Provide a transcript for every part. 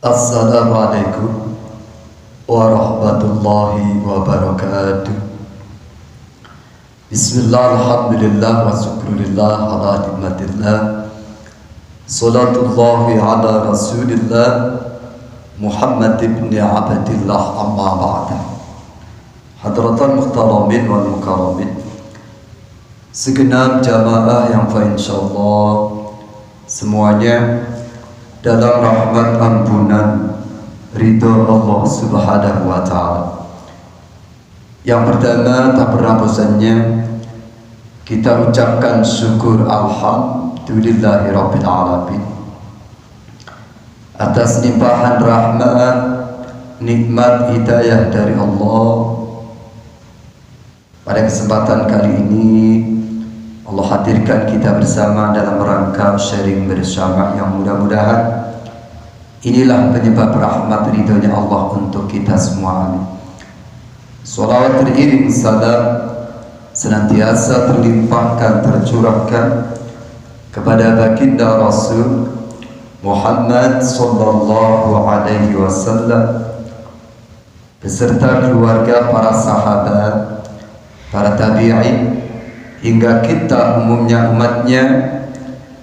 Assalamualaikum warahmatullahi wabarakatuh. Bismillah, alhamdulillah, wa syukurillah, ala nikmatillah. Salatullahi ala rasulillah Muhammad ibn Abdillah, amma ba'da. Hadratan muhtaramin wal mukaramin, segenap jamaah yang insyaallah semuanya dalam rahmat ampunan ridho Allah Subhanahu wa ta'ala. Yang pertama, tak pernah bosannya kita ucapkan syukur alhamdulillahi rabbil alamin atas limpahan rahmat, nikmat hidayah dari Allah. Pada kesempatan kali ini Allah hadirkan kita bersama dalam rangka sharing bersama yang mudah-mudahan inilah penyebab rahmat ridhonya Allah untuk kita semua. Amin. Salawat teriring salam senantiasa terlimpahkan, tercurahkan kepada baginda Rasul Muhammad sallallahu alaihi wasallam beserta keluarga, para sahabat, para tabi'in, hingga kita umumnya umatnya.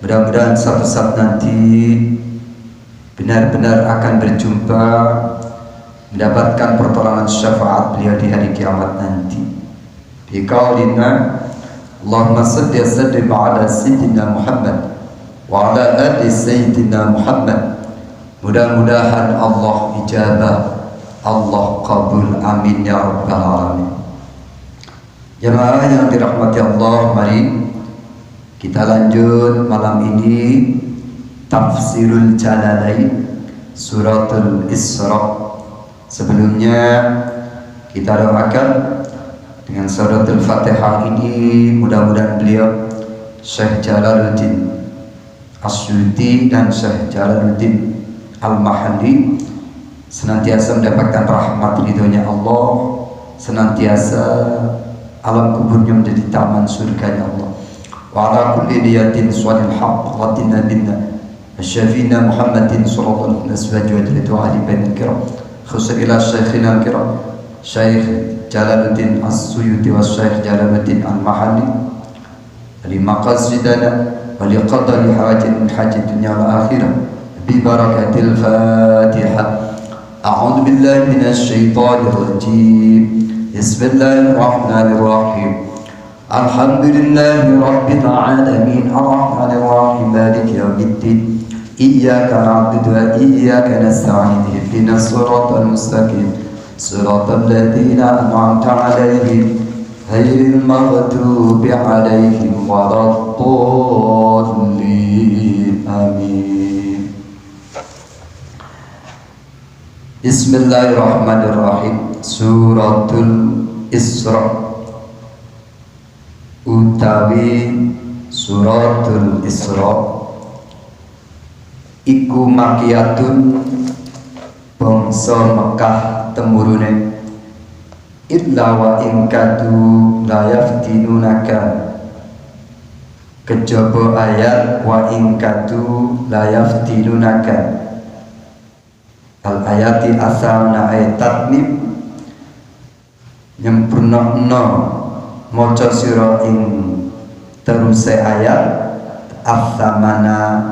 Mudah-mudahan suatu saat nanti benar-benar akan berjumpa, mendapatkan pertolongan syafaat beliau di hari kiamat nanti. Bi qaulina Allahumma salli wa sallim ala sayyidina Muhammad wa ala ali sayyidina Muhammad. Mudah-mudahan Allah ijabah, Allah qabul, amin ya rabbal alamin. Jemaah yang dirahmati Allah, mari kita lanjut malam ini Tafsirul Jalalain Suratul Isra. Sebelumnya kita doakan dengan Suratul Fatihah ini, mudah-mudahan beliau Syekh Jalaluddin Asyuti dan Syekh Jalaluddin Al-Mahalli senantiasa mendapatkan rahmat ridhonya Allah, senantiasa alam kuburnya menjadi taman surganya Allah. Wa ala kulli niyatin shalih haqq wa tinadinna Syafina Muhammadin sallallahu alaihi wasallam wa ali bainal kiram, khusus ila syekhina al-kiram Syekh Jalaluddin As-Suyuti wa Syekh Jalaluddin Al-Mahalli li maqasidana wa li qadari hawatin min hajat dunya wal akhirah bi barakatil Fatihah. A'udzu billahi minasy syaithanir rajim. Bismillahirrahmanirrahim. Alhamdulillahi rabbil alamin, arrahmanir rahim, maliki yaumiddin. Iyyaka na'budu wa iyyaka nasta'in. Ihdinas siratal mustaqim, siratal ladzina an'amta 'alaihim ghairil maghdubi 'alaihim waladdallin. Amin. Bismillahirrahmanirrahim. Suratul Isra utawi Suratul Isra iku makiyatun bangsa Mekah temurune. Illa wa in kadu la yaftinunaka, kejaba ayat wa in kadu la yaftinunaka. Al ayati asalna ayat tatmim nyempurnakna maca sira ing teruse ayat as-samana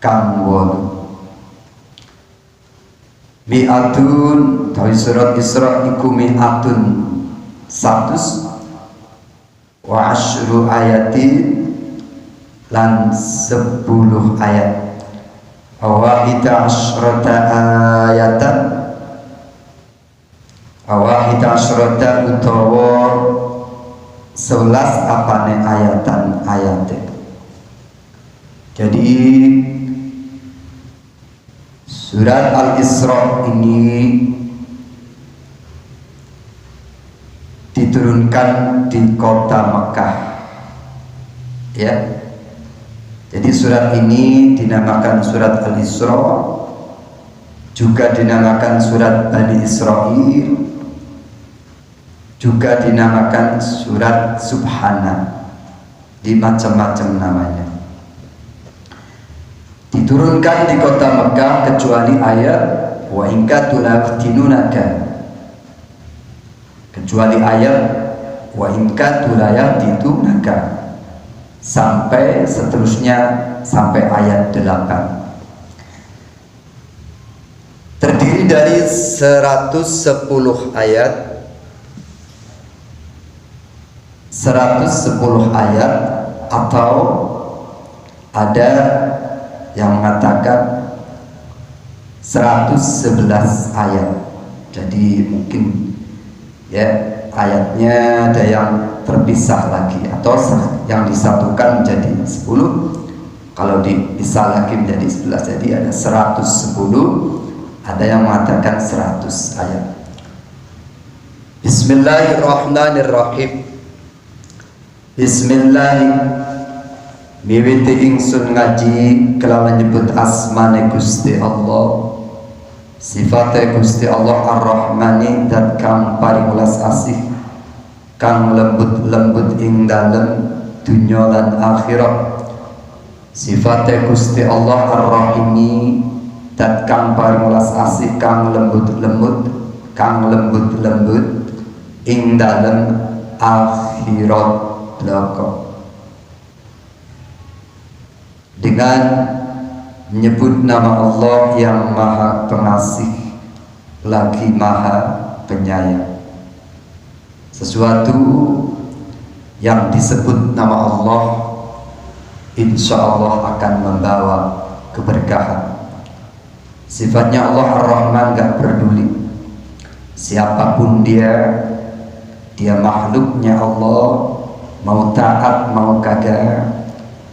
kang 8. Mi'atun dari surat Isra iku mi'atun 100 wa asyru ayatin lan 10 ayat awahida asyrata ayatan awahida asyrata utawa 11 apane ayatan ayate. Jadi surat Al-Isra ini diturunkan di kota Mekah, ya. Jadi surat ini dinamakan surat Al-Isra, juga dinamakan surat Bani Israil, juga dinamakan surat Subhana, di macam-macam namanya. diturunkan di kota Mekah kecuali ayat wa in kadu la yaftinunaka, kecuali ayat wa in kadu la yaftinunaka sampai seterusnya sampai ayat 8. Terdiri dari 110 ayat, 110 ayat, atau ada yang mengatakan 111 ayat. Jadi mungkin ya ayatnya ada yang terpisah lagi atau yang disatukan menjadi 10. Kalau dipisah lagi menjadi 11, jadi ada 110. Ada yang mengatakan 100 ayat. Bismillahirrahmanirrahim. Bismillahirrahmanirrahim. Miwiti ingsun ngaji kelawan nyebut asmane Gusti Allah, sifate Gusti Allah Ar-Rahmani dat kang paring welas asih, kang lembut-lembut ing dalem dunya lan akhirat. Sifate Gusti Allah Ar-Rahimi dat kang paring welas asih, kang lembut-lembut ing dalem akhirat bloko. Dengan menyebut nama Allah yang maha pengasih lagi maha penyayang. Sesuatu yang disebut nama Allah insya Allah akan membawa keberkahan. Sifatnya Allah Ar-Rahman, gak peduli siapapun dia makhluknya Allah, mau taat mau kagak,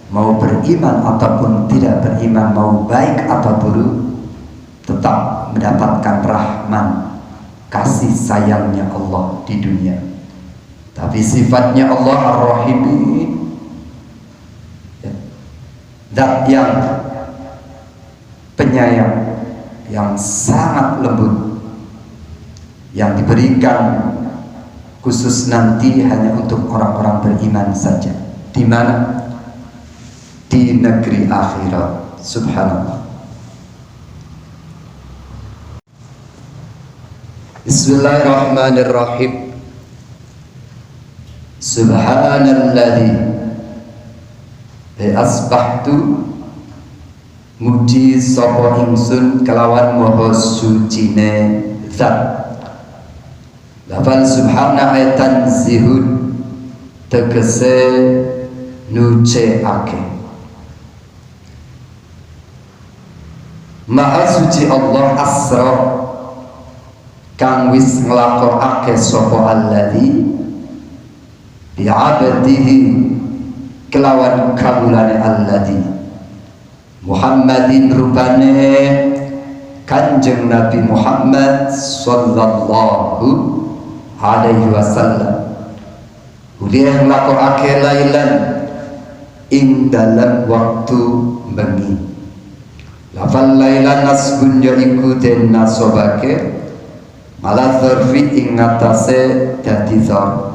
mau beriman ataupun tidak beriman, mau baik atau buruk, tetap mendapatkan rahman kasih sayangnya Allah di dunia. Tapi sifatnya Allah Ar-Rahim, zat yang penyayang, yang sangat lembut, yang diberikan khusus nanti hanya untuk orang-orang beriman saja. Di mana? Di negeri akhirat. Subhanallah. Bismillahirrahmanirrahim. Subhanalladzi asbahtu muji sapa ingsun kelawan maha sucine zat. Lafal subhana ayatan zihud tegese nuceake. Maha suci Allah asra kang wis nglakokake sapa alladzi bi'abdihi kelawan kabulane alladzi Muhammadin rupane Kanjeng Nabi Muhammad sallallahu alaihi wasallam. Uliah nglakokake lailan ing dalam waktu bengi. Lafal lailan nasbun yaiku den nasobake malah dzarfi ing ngatasé dadi dzarf.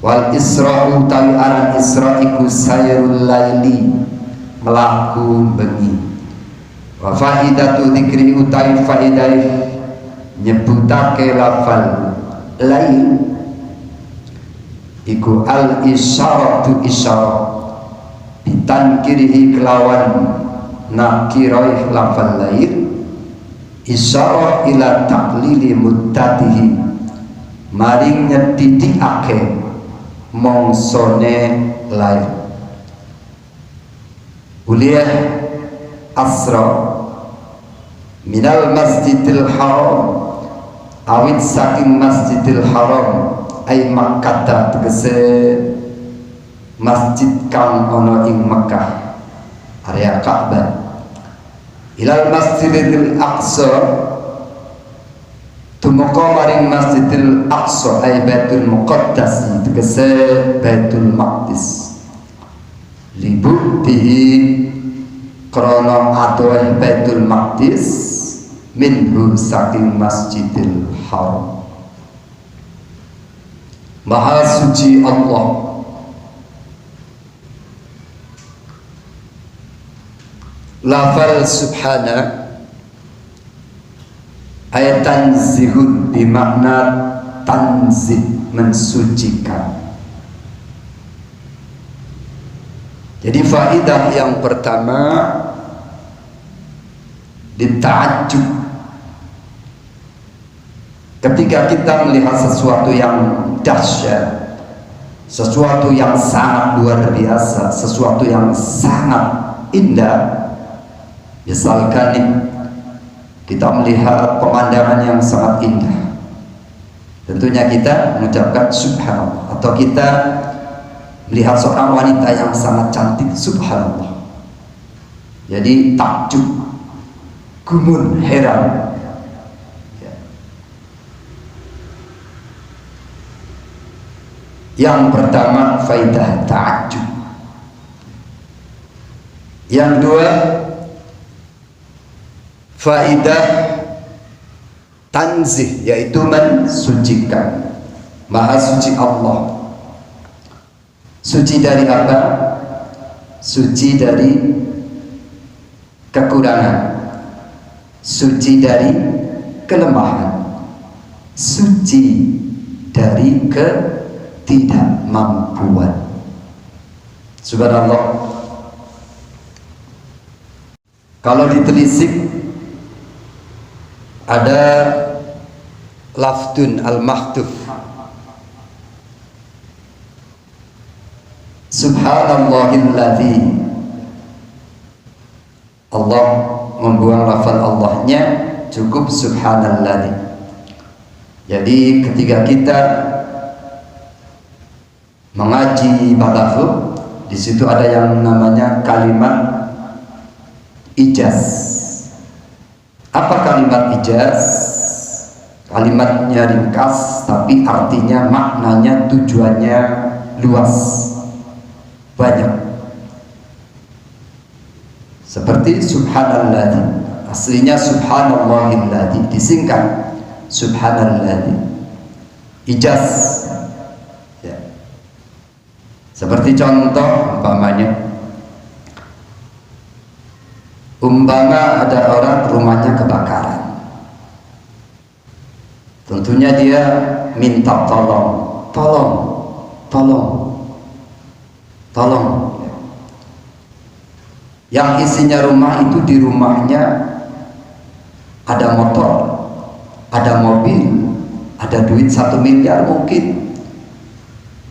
Wal isra'u tawi aran isra iku sayrul laili, melaku bengi. Wa faidatu dzikri utawi faidah nyebutake lafal lail iku al isyaratu isyarah bitankirihi kelawan nakirah lafal lail isyarah ila taqlili muddatihi maring nyetitikake mongsone lail. Uliah asra minal masjidil haram awit saking masjidil haram ay Makkah tegese masjid kang ana ing Makkah area Ka'bah ilal masjidil aqsa tumeka maring masjidil aqsa ay Baitul Muqaddas tegese Baitul Maqdis libutihi krana adoh Baitul Maqdis minhu saking masjidil haram. Maha suci Allah lafal subhana ayat tanzihun bermakna tanzih, mensucikan. Jadi faidah yang pertama dita'ajjub. Ketika kita melihat sesuatu yang dahsyat, sesuatu yang sangat luar biasa, sesuatu yang sangat indah, misalkan nih, kita melihat pemandangan yang sangat indah, tentunya kita mengucapkan subhanallah. Atau kita melihat seorang wanita yang sangat cantik, subhanallah. Jadi takjub, gumun, heran. Yang pertama faidah ta'ajjub. Yang dua faidah tanzih, yaitu mensucikan. Maha suci Allah. Suci dari apa? Suci dari kekurangan, suci dari kelemahan, suci dari ketidakmampuan. Subhanallah. Kalau ditelisik ada lafdun al-mahduf, subhanallahilladzi. Allah membuang lafal Allahnya, cukup subhanalladzi. Jadi ketika kita mengaji balaghah, di situ ada yang namanya kalimat ijaz. Apa kalimat ijaz? Kalimatnya ringkas tapi artinya, maknanya, tujuannya luas, banyak. Seperti subhanalladzi, aslinya subhanallahilladzi, disingkat subhanalladzi. Ijaz ya. Seperti contoh umpama ada orang rumahnya kebakaran, tentunya dia minta tolong. Yang isinya rumah itu, di rumahnya ada motor, ada mobil, ada duit 1 miliar mungkin.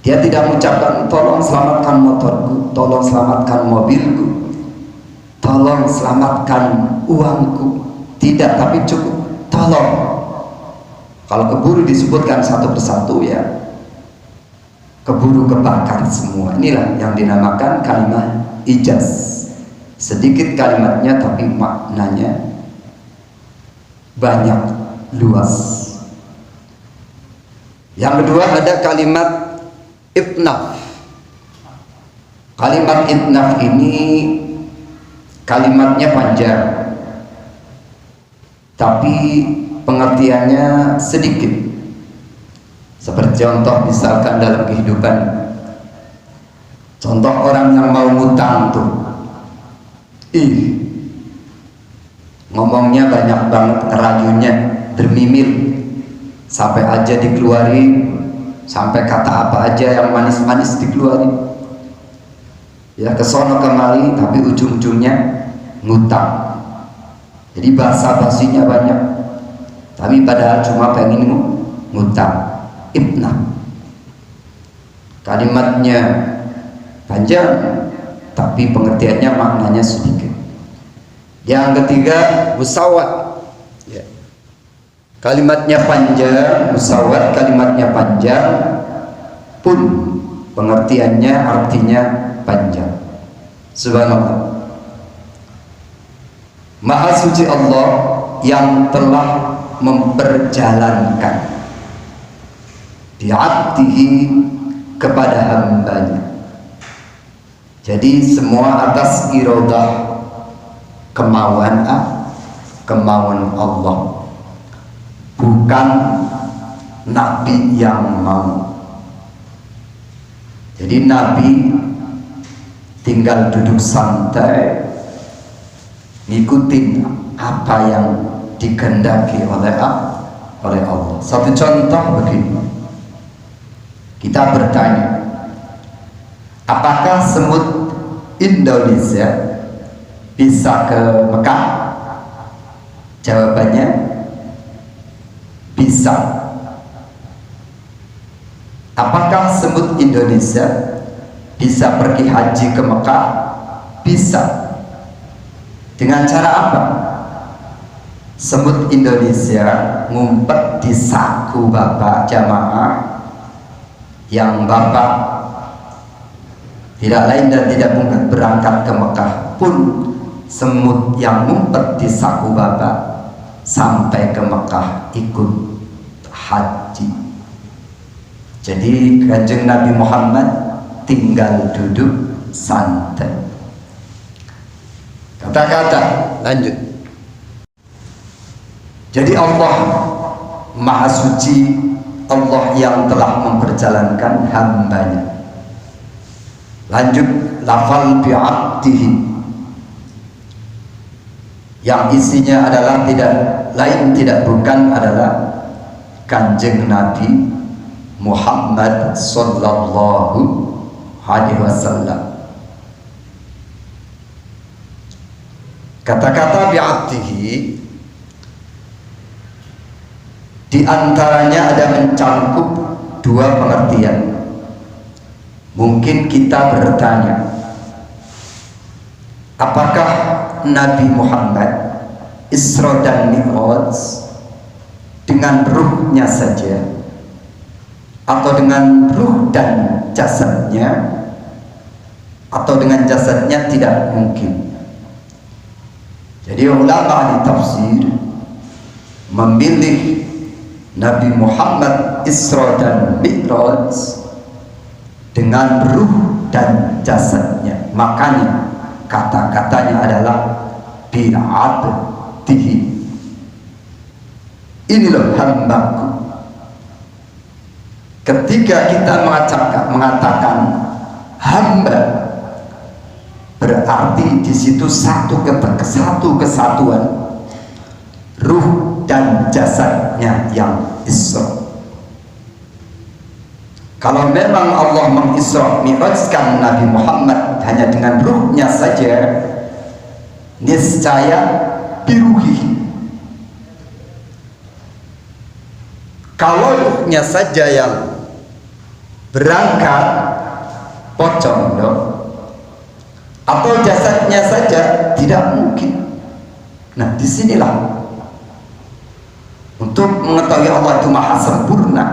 Dia tidak mengucapkan tolong selamatkan motorku, tolong selamatkan mobilku, tolong selamatkan uangku. Tidak, tapi cukup tolong. Kalau keburu disebutkan satu persatu ya, keburu kebakar semua. Inilah yang dinamakan kalimat ijaz. Sedikit kalimatnya tapi maknanya banyak, luas. Yang kedua ada kalimat itnaf. Kalimat itnaf ini kalimatnya panjang tapi pengertiannya sedikit. Seperti contoh misalkan dalam kehidupan, contoh orang yang mau ngutang tuh, ngomongnya banyak banget, rayunya bermimil, sampai aja dikeluarin, sampai kata apa aja yang manis-manis dikeluarin ya, kesono kemari, tapi ujung-ujungnya ngutang. Jadi bahasa basinya banyak tapi padahal cuma pengen ngutang. Ibnah, kalimatnya panjang tapi pengertiannya, maknanya sedikit. Yang ketiga musawat ya. Kalimatnya panjang, musawat kalimatnya panjang pun pengertiannya, artinya panjang. Subhanallah. Maha suci Allah yang telah memperjalankan di'abdihi, kepada hambanya. Jadi semua atas iradah, kemauan Allah, bukan Nabi yang mau. Jadi Nabi tinggal duduk santai, ngikutin apa yang dikehendaki oleh Allah. Satu contoh begini, kita bertanya, apakah semut Indonesia bisa ke Mekah? Jawabannya bisa. Apakah semut Indonesia bisa pergi haji ke Mekah? Bisa. Dengan cara apa? Semut Indonesia ngumpet di saku bapak jamaah, yang bapak tidak lain dan tidak mungkin berangkat ke Mekah pun semut yang ngumpet di saku bapak sampai ke Mekah ikut haji. Jadi Kanjeng Nabi Muhammad tinggal duduk santai. Kata-kata lanjut. Jadi Allah Maha Suci, Allah yang telah memperjalankan hambanya. Lanjut, lafal bi'abdihi, yang isinya adalah tidak lain tidak bukan adalah Kanjeng Nabi Muhammad sallallahu alaihi wasallam. Kata-kata bi'abdihi di antaranya ada mencangkup dua pengertian. Mungkin kita bertanya, apakah Nabi Muhammad Isra dan Mi'raj dengan ruhnya saja, atau dengan ruh dan jasadnya, atau dengan jasadnya? Tidak mungkin. Jadi ulama ahli tafsir memilih Nabi Muhammad Isra dan Mi'raj dengan ruh dan jasadnya. Makanya kata-katanya adalah bi'abdihi. Ini loh hambaku. Ketika kita mengatakan hamba, berarti di situ satu kesatuan ruh dan jasadnya yang Isra. Kalau memang Allah mengisra mi'rajkan Nabi Muhammad hanya dengan ruhnya saja, niscaya biruhi. Kalau ruhnya saja yang berangkat, pocong dong, atau jasadnya saja, tidak mungkin. Nah, disinilah untuk mengetahui Allah itu maha sempurna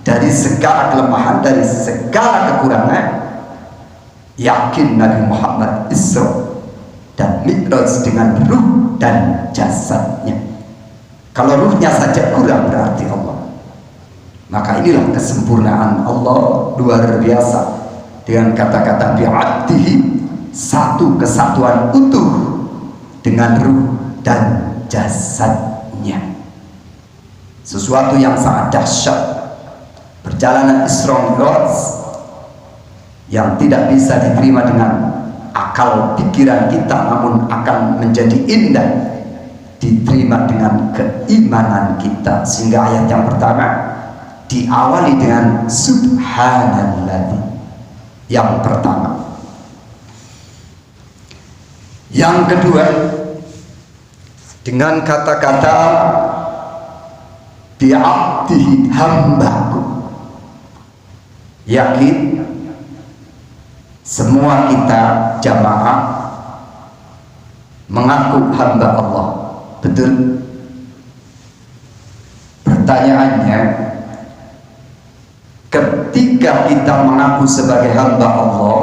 dari segala kelemahan, dari segala kekurangan, yakin Nabi Muhammad Isra dan Mi'raj dengan ruh dan jasadnya. Kalau ruhnya saja kurang berarti Allah. Maka inilah kesempurnaan Allah luar biasa dengan kata-kata bi'abdihi, satu kesatuan utuh dengan ruh dan jasadnya. Sesuatu yang sangat dahsyat, perjalanan Isra Mi'raj yang tidak bisa diterima dengan akal pikiran kita, namun akan menjadi indah diterima dengan keimanan kita. Sehingga ayat yang pertama diawali dengan subhanalladzi, yang pertama. Yang kedua dengan kata-kata bi'abdihi, hambaku. Yakin semua kita jamaah mengaku hamba Allah, betul? Pertanyaannya, ketika kita mengaku sebagai hamba Allah,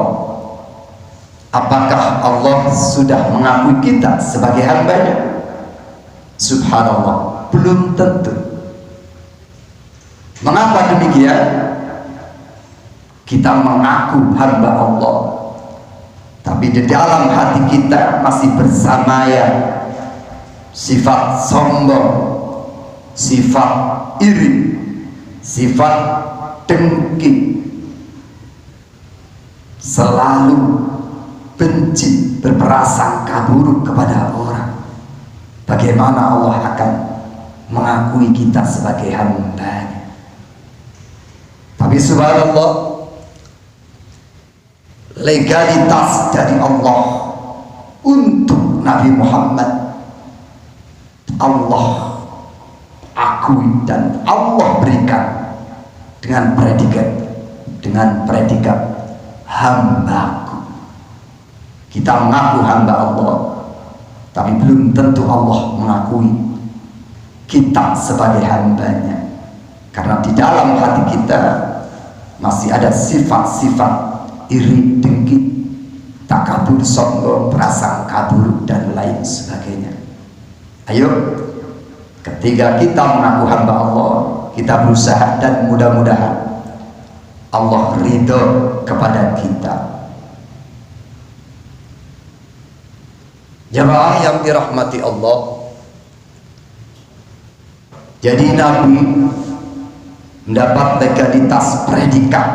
apakah Allah sudah mengakui kita sebagai hambanya? Subhanallah, belum tentu. Mengapa demikian? Kita mengaku hamba Allah, tapi di dalam hati kita masih bersamaya sifat sombong, sifat iri, sifat dengki, selalu benci, berprasangka buruk kepada orang. bagaimana Allah akan mengakui kita sebagai hamba-Nya. Tapi subhanallah, legalitas dari Allah untuk Nabi Muhammad Allah akui dan Allah berikan dengan predikat hambaku. Kita mengaku hamba Allah, tapi belum tentu Allah mengakui kita sebagai hambanya, karena di dalam hati kita masih ada sifat-sifat iri, dengki, takabur, sombong, prasangka buruk dan lain sebagainya. Ayo, ketika kita mengaku hamba Allah, kita berusaha dan mudah-mudahan Allah ridho kepada kita. Jemaah yang dirahmati Allah, jadi Nabi mendapat legalitas predikat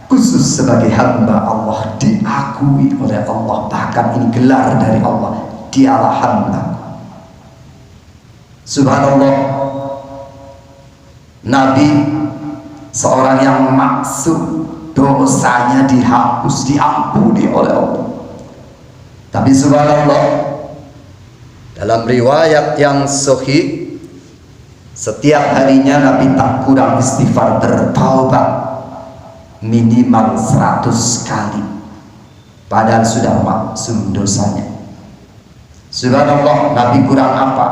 khusus sebagai hamba Allah, diakui oleh Allah, bahkan ini gelar dari Allah, dialah hamba. Subhanallah, Nabi seorang yang maksum, dosanya dihapus, diampuni oleh Allah. Tapi subhanallah, dalam riwayat yang sahih, setiap harinya Nabi tak kurang istighfar, bertaubat minimal 100 kali, padahal sudah maksum dosanya. Subhanallah, Nabi kurang apa?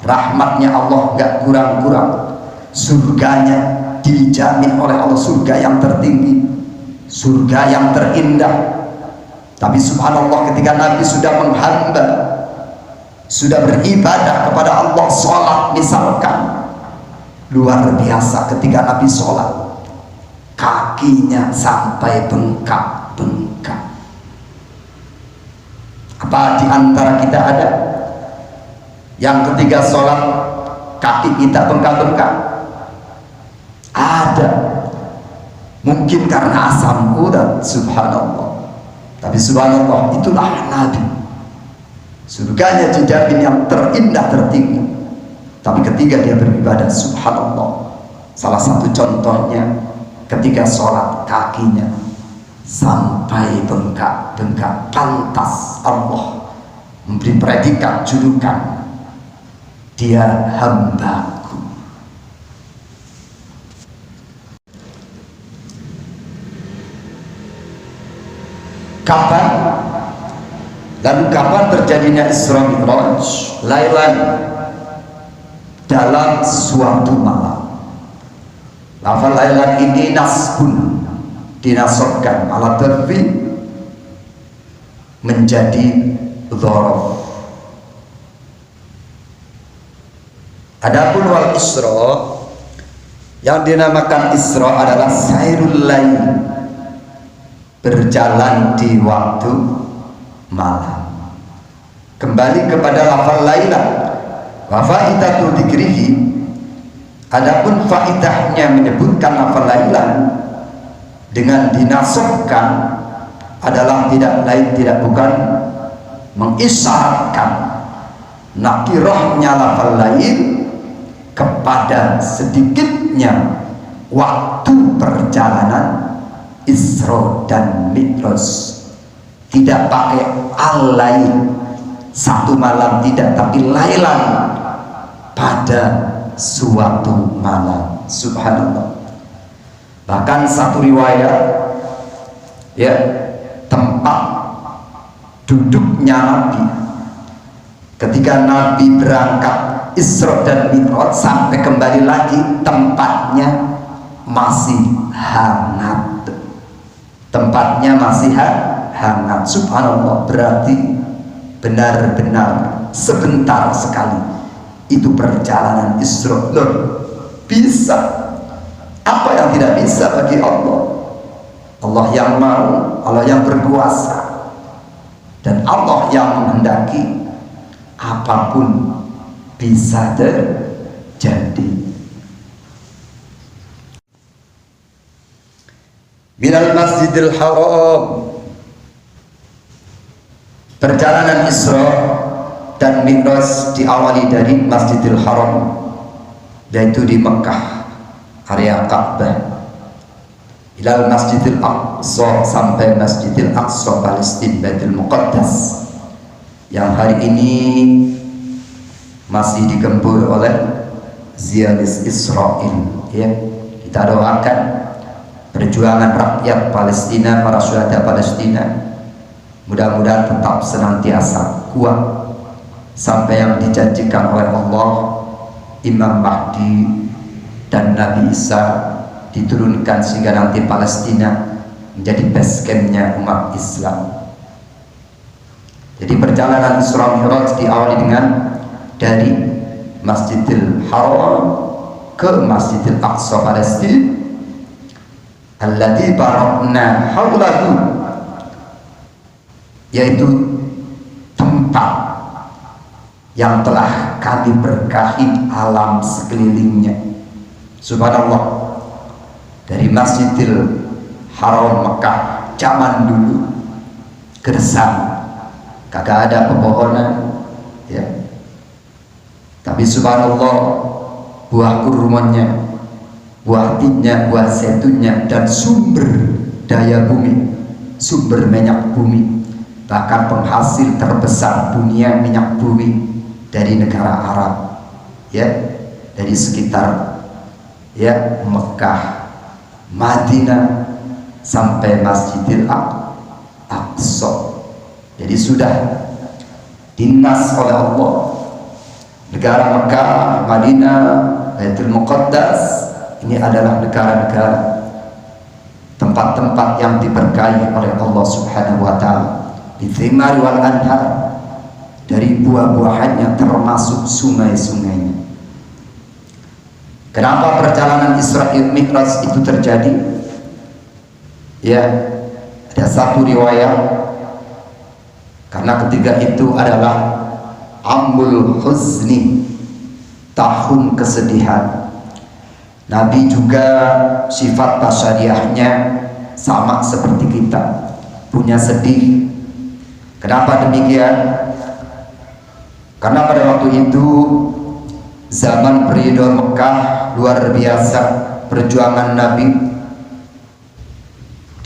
Rahmatnya Allah gak kurang-kurang, surganya dijamin oleh Allah, surga yang tertinggi, surga yang terindah. Tapi subhanallah, ketika Nabi sudah menghamba, sudah beribadah kepada Allah, sholat misalkan, luar biasa ketika Nabi sholat, kakinya sampai bengkak-bengkak. Apa di antara kita ada yang ketika sholat kaki kita bengkak-bengkak? Ada. Mungkin karena asam urat, subhanallah. Tapi subhanallah, itulah Nabi, surganya dijamin yang terindah, tertinggi. Tapi ketika dia beribadah, subhanallah, salah satu contohnya ketika sholat kakinya sampai bengkak-bengkak, pantas Allah memberi predikat julukan, dia hambaku. Kapan? Lalu kapan terjadinya Isra Mi'raj? Lailan, dalam suatu malam. Lafal lailan ini nasbun, dinasobkan ala tarfi menjadi dzaraf. Adapun wal Isra, yang dinamakan Isra adalah sairul lail, berjalan di waktu malam. Kembali kepada lafal lailan, wa faidatu dzikrihi, adapun faidahnya menyebutkan lafal lailan dengan dinasabkan adalah tidak lain tidak bukan mengisyaratkan nakirahnya lafal lail kepada sedikitnya waktu perjalanan Isra dan Mi'raj. Tidak pakai al-lail, satu malam, tidak, tapi lailan, pada suatu malam. Subhanallah. Bahkan satu riwayat, ya, tempat duduknya Nabi ketika Nabi berangkat Isra dan Mi'raj sampai kembali lagi, tempatnya masih hangat. Tempatnya masih hangat. Subhanallah, berarti benar-benar sebentar sekali itu perjalanan Isra. Loh, bisa. Apa yang tidak bisa bagi Allah? Allah yang mau, Allah yang berkuasa, dan Allah yang menghendaki, apapun bisa terjadi. Minal Masjidil Haram, perjalanan Isra dan Mi'raj diawali dari Masjidil Haram, yaitu di Mekah, area Ka'bah, ilal Masjidil Aqsa, sampai Masjidil Aqsa Palestina, Baitul Muqaddas, yang hari ini masih digempur oleh Zionis Israel. Ya, kita doakan perjuangan rakyat Palestina, para syuhada Palestina, mudah-mudahan tetap senantiasa kuat sampai yang dijanjikan oleh Allah, Imam Mahdi dan Nabi Isa diturunkan sehingga nanti Palestina menjadi base campnya umat Islam. Jadi perjalanan Isra Mi'raj diawali dengan dari Masjidil Haram ke Masjidil Aqsa Palestina, alladzi barakna haulahu, yaitu tempat yang telah kami berkahi alam sekelilingnya. Subhanallah, dari Masjidil Haram Mekah zaman dulu gersang, kagak ada pepohonan, ya. Tapi subhanallah, buah kurmanya, buah tinnya, buah zaitunnya, dan sumber daya bumi, sumber minyak bumi, bahkan penghasil terbesar dunia minyak bumi dari negara Arab, ya, dari sekitar, ya, Mekah, Madinah sampai Masjidil Aqsa. Jadi sudah dinas oleh Allah, negara Mekah, Madinah, Baitul Muqaddas, ini adalah negara-negara, tempat-tempat yang diberkahi oleh Allah Subhanahu wa Ta'ala, bithimari wal anhar, dari buah-buahannya termasuk sungai-sungainya. Kenapa perjalanan Isra Mi'raj itu terjadi? Ya, ada satu riwayat, karena ketika itu adalah Amul Huzni, tahun kesedihan. Nabi juga sifat basyariahnya sama seperti kita, punya sedih. Kenapa demikian? Karena pada waktu itu zaman periode Mekah luar biasa, perjuangan Nabi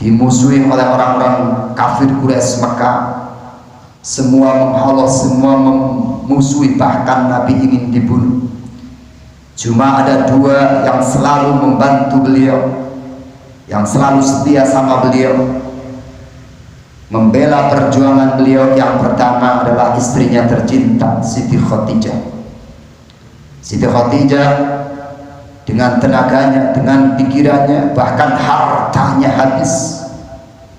dimusuhi oleh orang-orang kafir Quraisy Mekah, semua menghalau, semua memusuhi, bahkan Nabi ingin dibunuh. Cuma ada dua yang selalu membantu beliau, yang selalu setia sama beliau, membela perjuangan beliau. Yang pertama adalah istrinya tercinta, Siti Khadijah. Siti Khadijah dengan tenaganya, dengan pikirannya, bahkan hartanya habis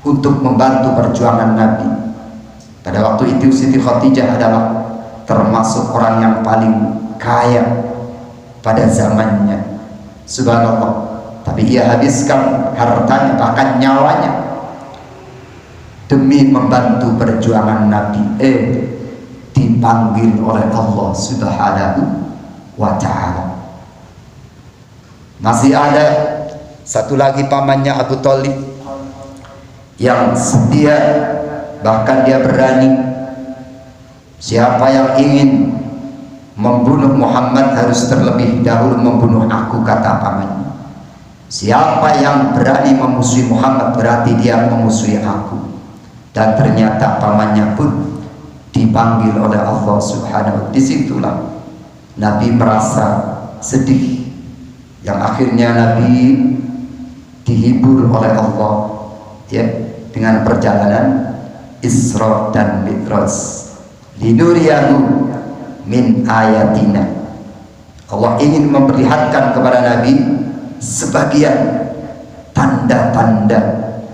untuk membantu perjuangan Nabi. Pada waktu itu Siti Khadijah adalah termasuk orang yang paling kaya pada zamannya. Subhanallah. Tapi ia habiskan hartanya, bahkan nyawanya, demi membantu perjuangan Nabi. Dipanggil oleh Allah Subhanahu wa Ta'ala. Masih ada satu lagi pamannya, Abu Thalib, yang setia, bahkan dia berani, siapa yang ingin membunuh Muhammad harus terlebih dahulu membunuh aku, kata pamannya. Siapa yang berani memusuhi Muhammad berarti dia memusuhi aku. Dan ternyata pamannya pun dipanggil oleh Allah Subhanahu. Disitulah Nabi merasa sedih, yang akhirnya Nabi dihibur oleh Allah, ya, dengan perjalanan Isra dan Mi'raj. Linuriyahu min ayatina, Allah ingin memperlihatkan kepada Nabi sebagian tanda-tanda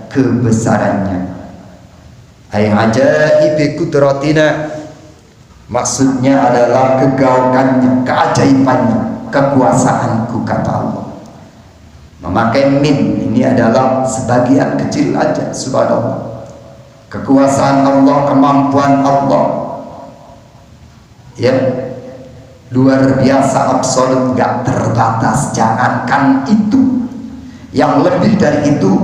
kebesarannya. Ay ajaibi kudratina, maksudnya adalah kegaukannya, keajaibannya, kekuasaanku, kata Allah. Memakai min ini adalah sebagian kecil aja. Subhanallah, kekuasaan Allah, kemampuan Allah, ya, luar biasa, absolut, gak terbatas. Jangankan itu, yang lebih dari itu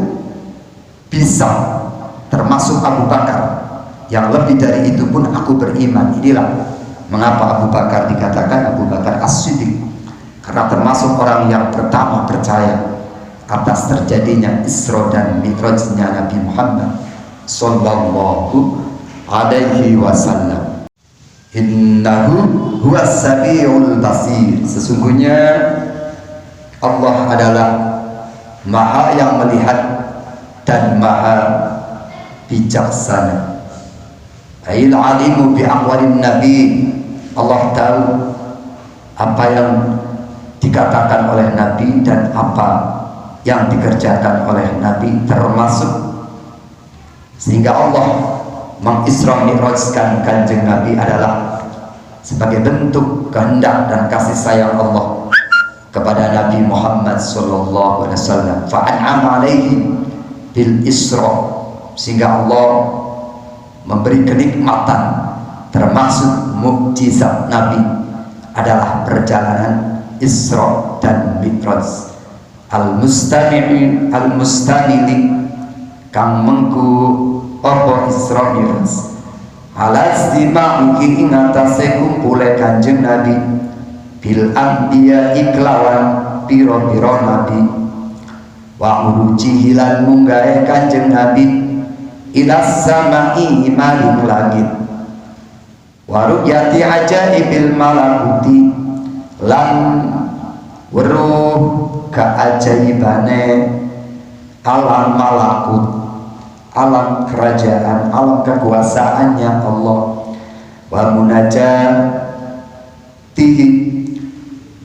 bisa, termasuk Abu Bakar, yang lebih dari itu pun aku beriman. Inilah Mengapa Abu Bakar dikatakan Abu Bakar As-Siddiq? Karena termasuk orang yang pertama percaya atas terjadinya Isra dan Mi'rajnya Nabi Muhammad sallallahu alaihi wasallam. Innahu huwas samiul basir. Sesungguhnya Allah adalah Maha yang melihat dan Maha bijaksana. Ail alimu bi aqwalin nabi. Allah tahu apa yang dikatakan oleh Nabi dan apa yang dikerjakan oleh Nabi, termasuk sehingga Allah mengisra mi'rajkan Kanjeng Nabi adalah sebagai bentuk kehendak dan kasih sayang Allah kepada Nabi Muhammad sallallahu alaihi wasallam. Fa'an'ama alaihi bil isra, sehingga Allah memberi kenikmatan, termasuk mukjizat Nabi adalah perjalanan Isra dan Mi'raj. Al-mustami'i al-mustamili kang mengku apa Isra Mi'raj ala istima'i ing atase kumpule Kanjeng Nabi bil anbiya iklawan pira-pira nabi wa uruji lan munggahe Kanjeng Nabi ilas sama'i maring langit wa ru'yati ajaibil malakuti lan weruh keajaibane alam malakut, alam kerajaan, alam kekuasaannya Allah. Wa munajatihi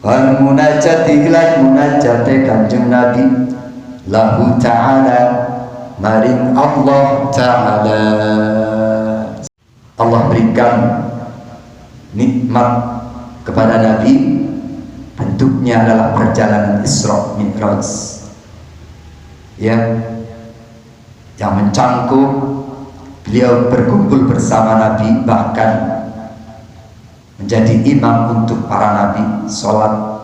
lan munajate Kanjeng Nabi lahu ta'ala maring Allah ta'ala. Allah berikan nikmat kepada Nabi, bentuknya adalah perjalanan Isra Mi'raj, ya, yang mencangkup beliau berkumpul bersama Nabi, bahkan menjadi imam untuk para nabi, sholat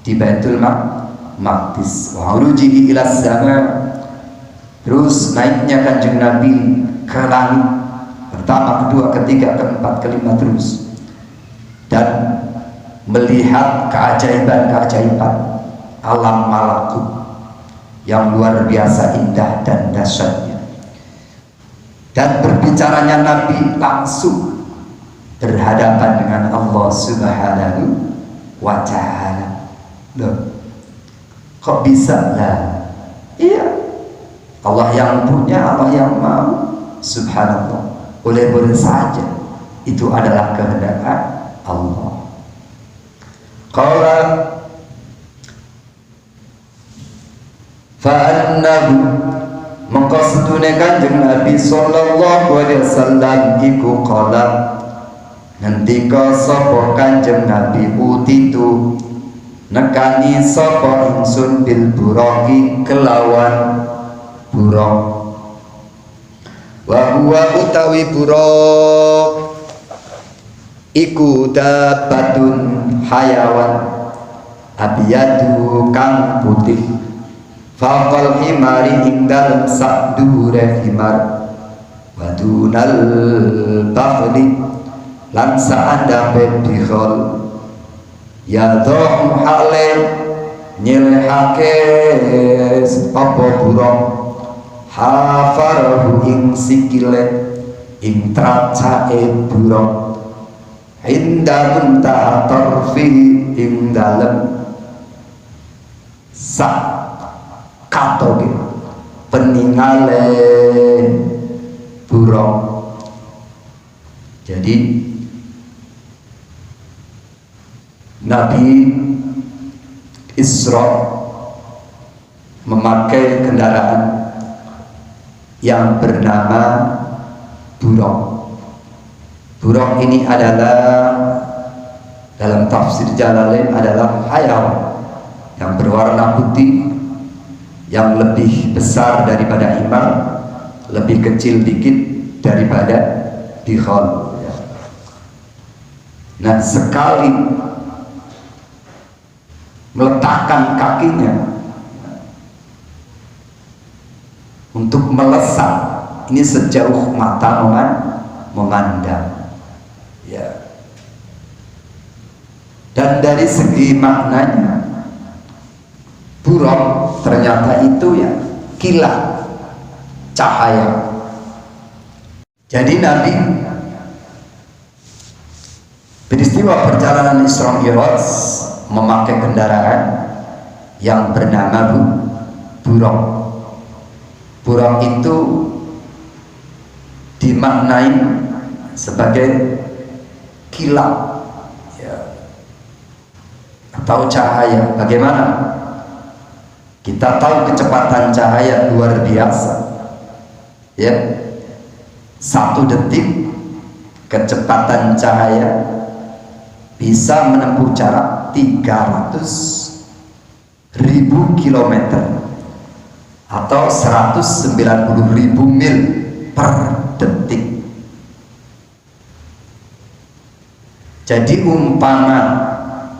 di Baitul Maqdis. Wa urujihi ila sama, terus naiknya Kanjeng Nabi ke langit pertama, kedua, ketiga, keempat, kelima, terus, dan melihat keajaiban-keajaiban alam malakut yang luar biasa indah dan dahsyatnya. Dan berbicaranya Nabi langsung berhadapan dengan Allah Subhanahu wa ta'ala. Loh, kok bisa lah? Iya, Allah yang punya, Allah yang mau. Subhanallah, boleh-boleh saja itu adalah kehendak Allah. Qala fa'annahu mengkosdune Kanjeng Nabi sallallahu alaihi wasallam iku qala ngendika sapa Kanjeng Nabi utitu nekani sapa ingsun bil buraqi kelawan buraq wa huwa utawi buraq iku dabatun hayawan abiyadu kang putih faqal himari ing dalem sak dhuwure himar wadunal bakhli lan saandape bihol ya dhum hale nyelehake apa burung hafarahu ing sikile ing tracae burung inda muntaha tarfi ing dalem sak katoge peningale burung. Jadi Nabi Isra memakai kendaraan yang bernama burung. Burung ini adalah dalam tafsir Jalalain adalah hayawan yang berwarna putih, yang lebih besar daripada himar, lebih kecil dikit daripada bihol. Nah, sekali meletakkan kakinya untuk melesat, ini sejauh mata memandang, ya, Dan dari segi maknanya, buraq ternyata itu ya kilat, cahaya. Jadi Nabi peristiwa perjalanan Isra Mi'raj memakai kendaraan yang bernama buraq. Buraq itu dimaknai sebagai kilat ya, atau cahaya. Bagaimana? Kita tahu kecepatan cahaya luar biasa ya, 1 detik kecepatan cahaya bisa menempuh jarak 300.000 kilometer atau 190.000 mil per detik. Jadi umpama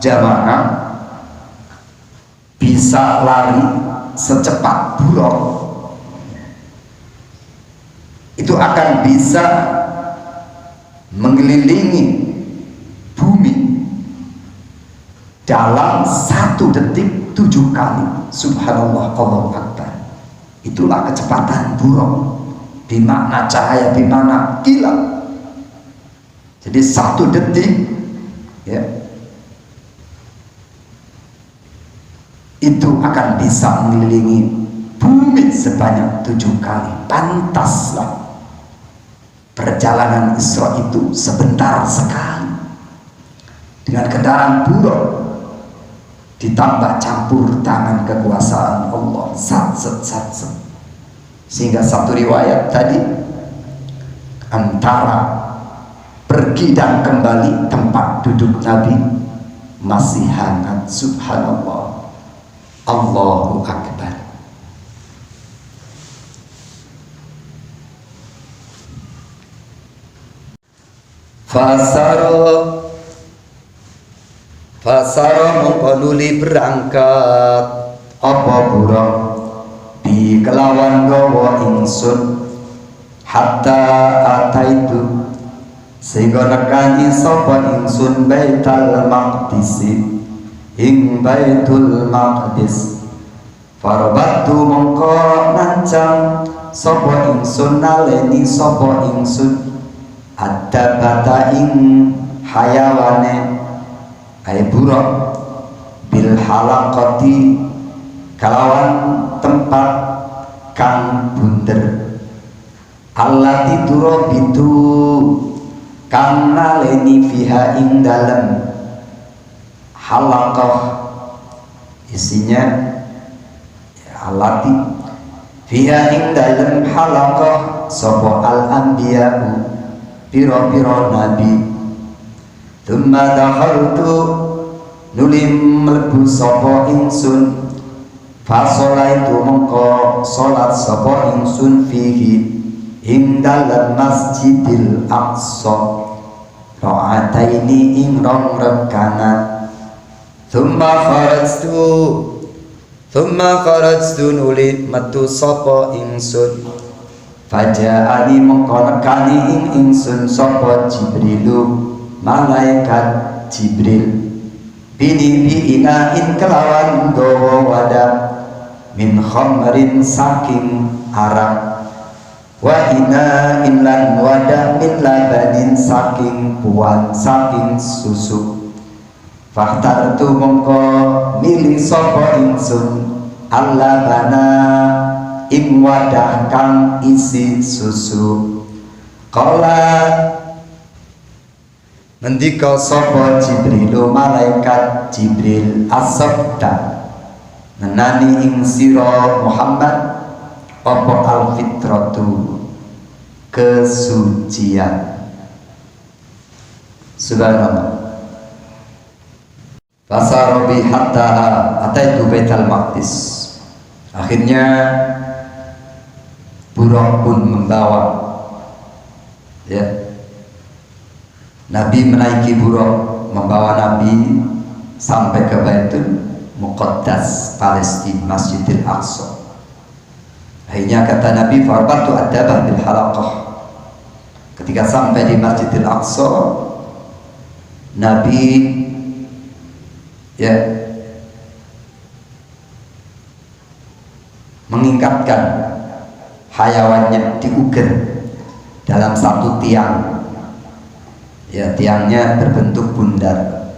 jamaah bisa lari secepat buraq, itu akan bisa mengelilingi bumi dalam 1 detik 7 kali. Subhanallah, Allahu Akbar. Itulah kecepatan buraq, bimakna cahaya, bimakna kilat. Jadi 1 detik ya, itu akan bisa mengelilingi bumi sebanyak 7 kali. Pantaslah perjalanan Isra itu sebentar sekali dengan kendaraan buraq, ditambah campur tangan kekuasaan Allah, sat-set. Sehingga satu riwayat tadi, antara pergi dan kembali tempat duduk Nabi masih hangat. Subhanallah, Allahu Akbar. Fasara mengkonuli berangkat apa buraq bi kelawan gawa ingsun hatta ataitu sehingga nekani sapa ingsun Baitul Maqdis ing Baitul Maqdis. Farabatu mongko nancang sapa ingsun naleni sapa ingsun ada bata ing hayawane ay buraq bil halaqati kalawan tempat kang bunder allati turabitu kang naleni fiha ing dalem halaqah, isinya ya, allati fiha ing dalem halaqah sapa al anbiya'u piro-piro nabi. Thumma dakhaltu nulim mlebu sapa ingsun fasolaitu mongko salat sapa ingsun fihi ing dalem Masjidil Aqsa ra'ataini ing rong rekaat. Thumma kharajtu nuli metu sapa ingsun faja'ani mongko nekani ing ingsun sapa Jibrilu malaikat Jibril bini biina in kelawan gawa wadah min khamrin saking arak wa ina inlan wadah min labanin saking puan saking susu. Fakhtartu mongko milih sapa ingsun allabana ing wadah kang isi susu. Qala ngendika sapa Jibrilu malaikat Jibril asabta ngenani ing sira Muhammad apa al-fitratu kesucian. Subhanallah. Fasarobi hatta ataitu Baitul Maqdis. Akhirnya buraq pun membawa ya, Nabi menaiki buraq membawa Nabi sampai ke Baitul Muqaddas Palestina, Masjidil Aqsa. Akhirnya kata Nabi farbatu adabah bil halaqah. Ketika sampai di Masjidil Aqsa, Nabi ya, mengikatkan hayawannya diuger dalam satu tiang, ya, tiangnya berbentuk bundar,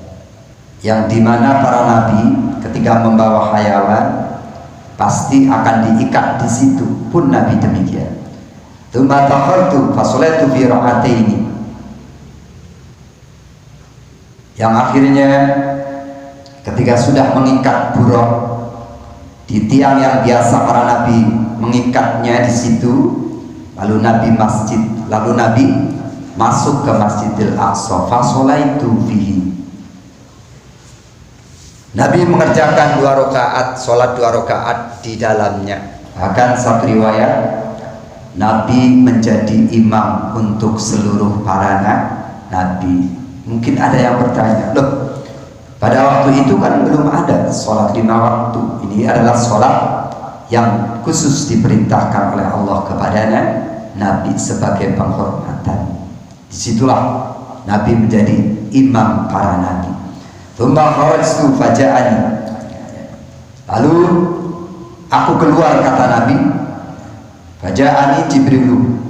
yang dimana para nabi ketika membawa hayawan pasti akan diikat di situ, pun nabi demikian. Tsumma takhaltu fasolatu fi ra'ataini, yang akhirnya ketika sudah mengikat buruk di tiang yang biasa para nabi mengikatnya di situ, lalu nabi masuk ke Masjidil Aqsa, fasolaitu fihi. Nabi mengerjakan 2 rakaat, sholat 2 rakaat di dalamnya. Bahkan satu riwayat Nabi menjadi imam untuk seluruh para nabi. Mungkin ada yang bertanya, loh, pada waktu itu kan belum ada sholat 5 waktu. Ini adalah sholat yang khusus diperintahkan oleh Allah kepada Nabi sebagai penghormatan. Disitulah Nabi menjadi imam para nabi. Tsumma kharajtu faja'ani, lalu aku keluar, kata Nabi, faja'ani Jibrilu,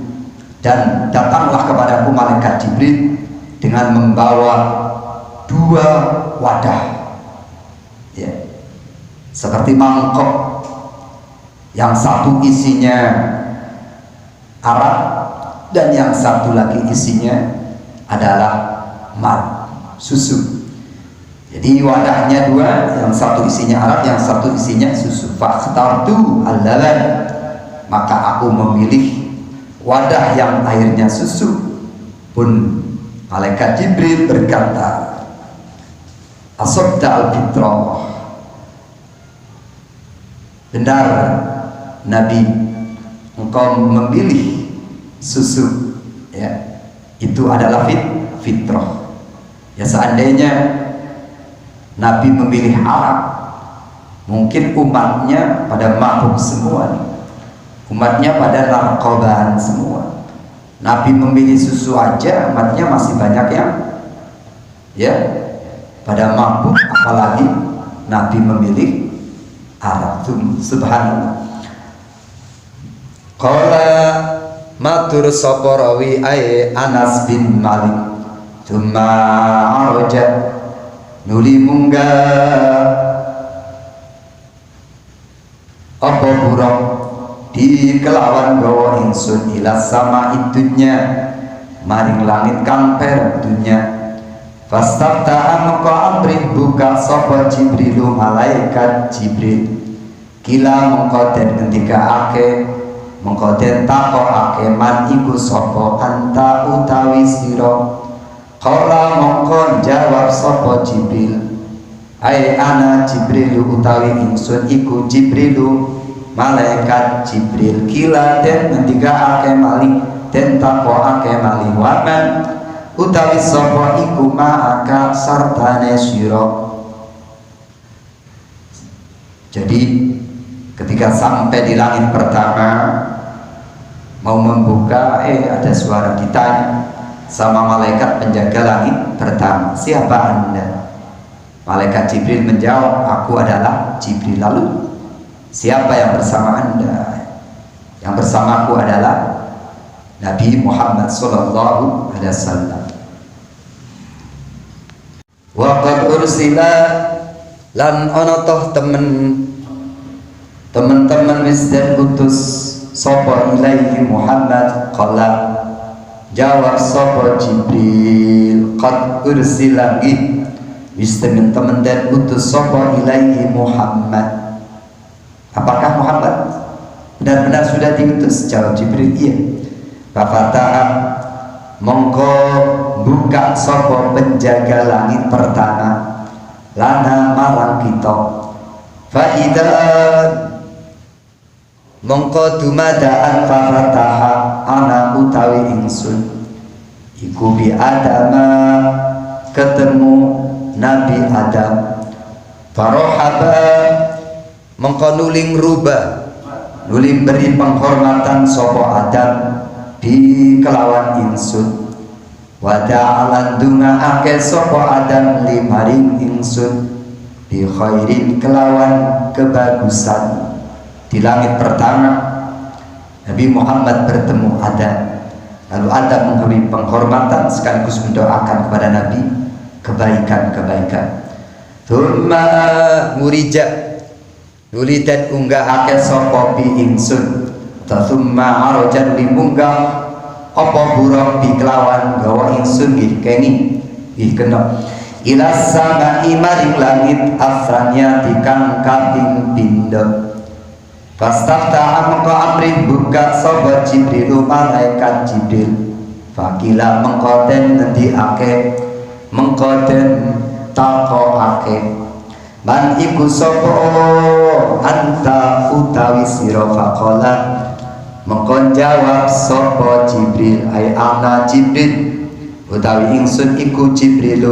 dan datanglah kepadaku malaikat Jibril dengan membawa 2 wadah, ya, seperti mangkok, yang satu isinya arak dan yang satu lagi isinya adalah susu. Jadi wadahnya 2, yang satu isinya arak, yang satu isinya susu. Fakhtartu al-laban, maka aku memilih wadah yang airnya susu. Pun malaikat Jibril berkata, asabta al-fitrah, benar Nabi, engkau memilih susu, ya, itu adalah fitrah. Ya, seandainya Nabi memilih arak, mungkin umatnya pada mabuk semua, umatnya pada narkobaan semua. Nabi memilih susu aja, umatnya masih banyak yang, ya, pada mabuk, apalagi Nabi memilih arak. Subhanallah. Qala matur sapa rawi ay Anas bin Malik, tsumma araja, nuli munggah apa buruk di kelawan gawa insun ila sama itunya maring langit kang per dunya. Fastafta maka amri buka sapa Jibrilu malaikat Jibril, kila mengko den ngendikake, mengko den takokake, man iku sapa anta utawi sira. Qala mongko jawab sapa Jibril, ai ana Jibril utawi ingsun iku Jibrilu malaikat Jibril. Kila den ngendikake malih, den takokake malih, waman utawi sapa iku ma'aka sartane sira. Jadi ketika sampai di langit pertama mau membuka, ada suara ditanya sama malaikat penjaga langit pertama, siapa anda? Malaikat Jibril menjawab, aku adalah Jibril. Lalu siapa yang bersama anda? Yang bersamaku adalah Nabi Muhammad sallallahu alaihi wasallam. Wa qad ursila, lan ana toh teman-teman wis den utus sapa ilaihi Muhammad. Qala jawab sapa Jibril, qad ursila, wis teman-teman den utus sapa ilaihi Muhammad. Apakah Muhammad benar-benar sudah diutus? Jawab Jibril, iya. Fafataha, mongko buka sapa penjaga langit pertama lana marang kita. Faidan mongko dumadaan fafataha ana utawi ingsun iku bi Adama, ketemu Nabi Adam. Farohaba mongko nuling rubah, nuling beri penghormatan sopo Adam di kelawan insun. Wada'alan dunga ake sopo Adam limaring insun bi khairin kelawan kebagusan. Di langit pertama Nabi Muhammad bertemu Adam, lalu Adam memberi penghormatan sekaligus mendoakan kepada Nabi kebaikan-kebaikan. Thumma murija nulidat unggahake sapa bi ingsun, thumma arajan limunggah apa buruk bi kelawan gawa ingsun nggih kenging nggih kena ila samai maring langit afranya tikang kaping pindho. Fastaftaha mengko amrih buka sapa Jibril malaikat Jibril. Fakila mengko den ngendikake mengko den takokake man iku sapa anta utawi sira. Faqala mengko jawab sapa Jibril ai ana Jibril utawi ingsun iku Jibril.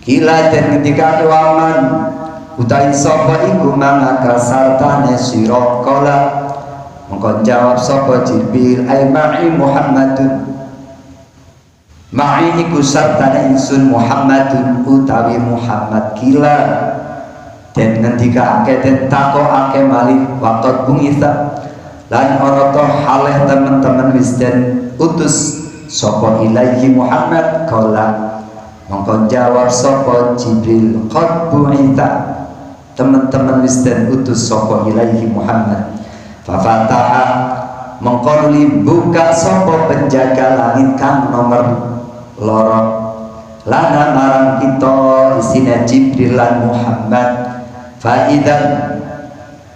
Kila den ngendikake waman utawi sapa iku mangaka sartane sira. Kala mengko jawab sapa Jibril ai ma'i Muhammadun, ma'i iku sartane ingsun Muhammadun utawi Muhammad. Kila den ngendikake den takokake malih waqt bungisa lan ora to haleh teman-teman wis den utus sapa ilaihi Muhammad. Kala mengko jawab sapa Jibril qad bu'ita, teman-teman wis den utus sapa ilaihi Muhammad. Fafataha mengko buka sapa penjaga langit kang nomor loro lana marang kita isine Jibril lan Muhammad. Faidan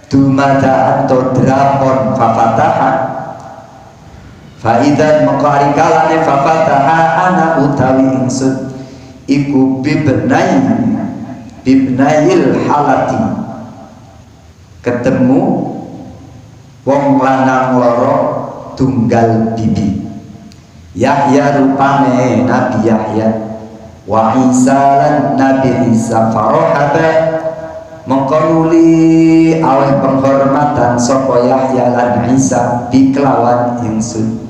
dumada atau drapon fafataha faidan mengko ari kalane fafataha ana utawi ingsun iku bibnail halati, ketemu wong lanang loro tunggal bibi. Yahya rupane Nabi Yahya wa Isa lan Nabi Isa. Farohaba mengkonuli aweh penghormatan sapa Yahya lan Isa bikelawan ingsun.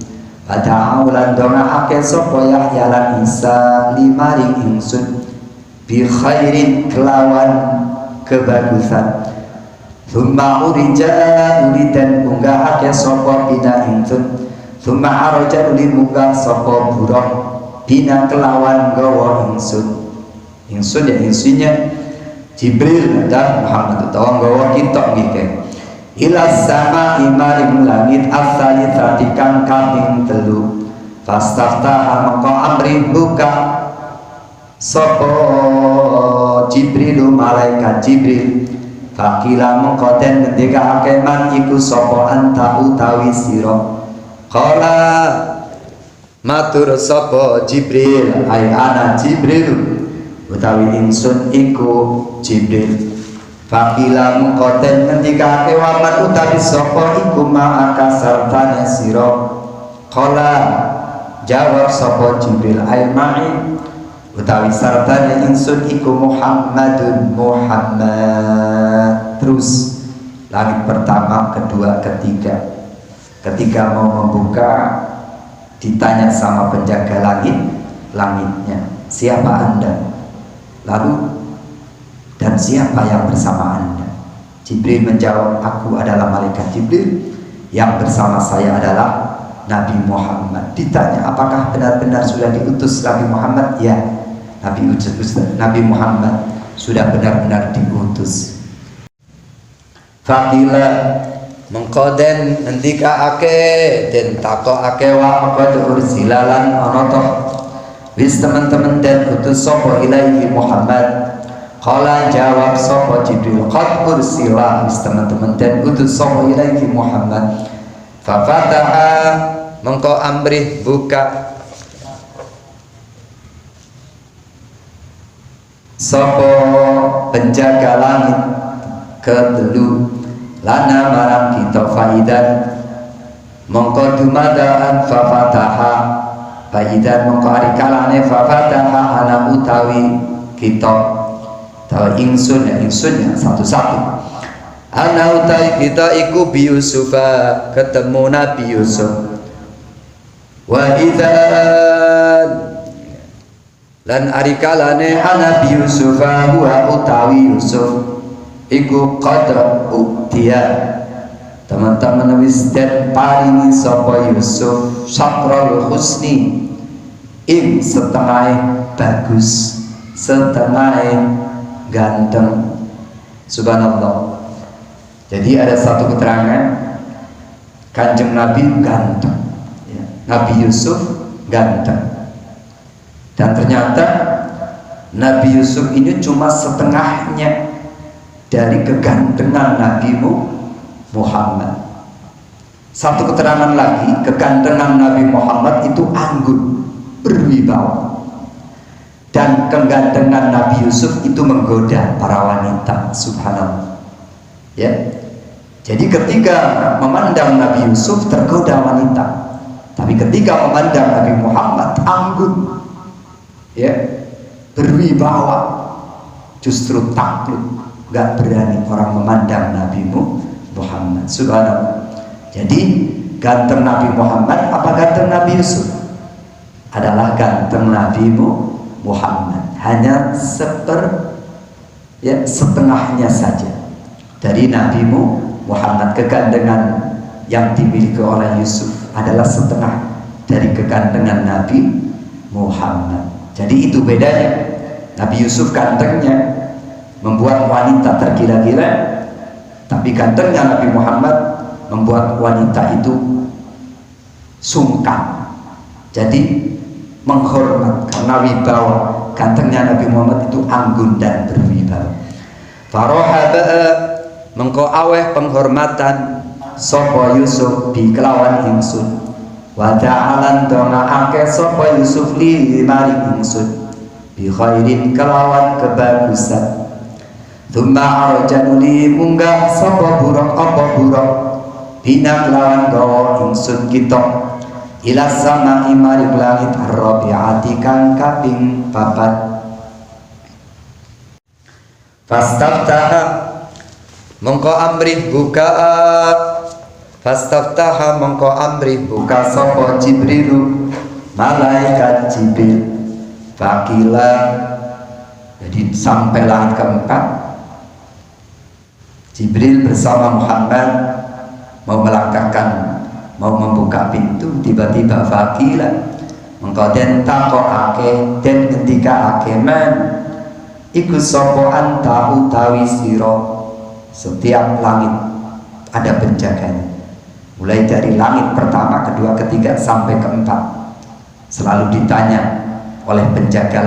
Pada awlan dongaake sapa Yahya lan Isa limaring ingsun bi khairin kelawan kebagusan. Thumma uridan unggahake sapa bina ingsun. Thumma araja munggah sapa buruk bina kelawan gawa ingsun. Ingsun ya insunya Jibril dan Muhammad utawa gawa kita nggih. Ila sama imaring langit as-salisati kang kaping 3. Fastaftaha mengko amri buka sapa Jibril malaikat Jibril. Fakila mengko den ngendikake man iku sapa anta utawi sira. Qala matur sapa Jibril ai ana Jibril utawi ingsun iku Jibril. Fakila mengko den ngendikake waman utawi sapa iku ma'aka sartane sira. Qala jawab sapa Jibril ai ma'i utawi sartane ingsun iku Muhammadun Muhammad. Terus langit pertama, kedua, ketiga. Ketika mau membuka ditanya sama penjaga langitnya, siapa Anda? Lalu dan siapa yang bersama Anda? Jibril menjawab, aku adalah malaikat Jibril, yang bersama saya adalah Nabi Muhammad. Ditanya, apakah benar-benar sudah diutus Nabi Muhammad? Ya, Nabi Muhammad sudah benar-benar diutus. Fakila mengkoden ngendikake den takokake wa qad ursilalan ana toh wis teman-teman den utus sapa ilaihi Muhammad. Qala jawab sapa Jibril qad ursila wis teman-teman den utus sapa ilaihi Muhammad. Fa fataha mengko amrih buka sapa penjaga langit ketelu lana marang kita faidan mongko dumadaan fafataha faidan mongko ari kalane fafataha ana utawi kita tawa ingsun ya satu-satu ana utawi kita iku bi Yusufa ketemu Nabi Yusuf wa idzan Lan ari kalane Nabi Yusuf huwa utawi Yusuf iku qad utiya teman-teman wis den paringi sapa Yusuf satrul husni ing setengah bagus setengah ganteng. Subhanallah. Jadi ada satu keterangan Kanjeng Nabi ganteng ya. Nabi Yusuf ganteng. Dan ternyata Nabi Yusuf ini cuma setengahnya dari kegantengan Nabi Muhammad. Satu keterangan lagi, kegantengan Nabi Muhammad itu anggun, berwibawa. Dan kegantengan Nabi Yusuf itu menggoda para wanita. Subhanallah. Ya. Jadi ketika memandang Nabi Yusuf tergoda wanita, tapi ketika memandang Nabi Muhammad anggun, ya, berwibawa, justru takluk, gak berani orang memandang Nabi Muhammad. Subhanallah. Jadi ganteng Nabi Muhammad apa ganteng Nabi Yusuf? Adalah ganteng Nabi Muhammad, hanya setengahnya saja dari Nabi Muhammad. Kegantengan yang dimiliki oleh Yusuf adalah setengah dari kegantengan Nabi Muhammad. Jadi itu bedanya. Nabi Yusuf gantengnya membuat wanita tergila-gila, tapi gantengnya Nabi Muhammad membuat wanita itu sungkan. Jadi menghormat karena wibawa. Gantengnya Nabi Muhammad itu anggun dan berwibawa. Farohaba mengko aweh penghormatan sapa Yusuf bi kelawan ingsun. Wa ta'alan donga'ake sapa Yusuf li maring ingsun bi khairin kelawan kebagusan. Tsumma arjanuli munggah sapa buruk apa buruk bina kelawan gawa ingsun kita ila sama maring langit ar-rabi'ati kang kaping 4. Fastaftaha mongko amrih buka Fastaftaha mongko amrih buka sapa Jibrilu malaikat Jibril. Fakila, jadi sampai langit keempat, Jibril bersama Muhammad mau melangkahkan, mau membuka pintu, tiba-tiba fakila mongko den takokake den ngendikake man iku sapa anta utawi sira. Setiap langit ada penjaganya, mulai dari langit pertama, kedua, ketiga sampai keempat, selalu ditanya oleh penjaga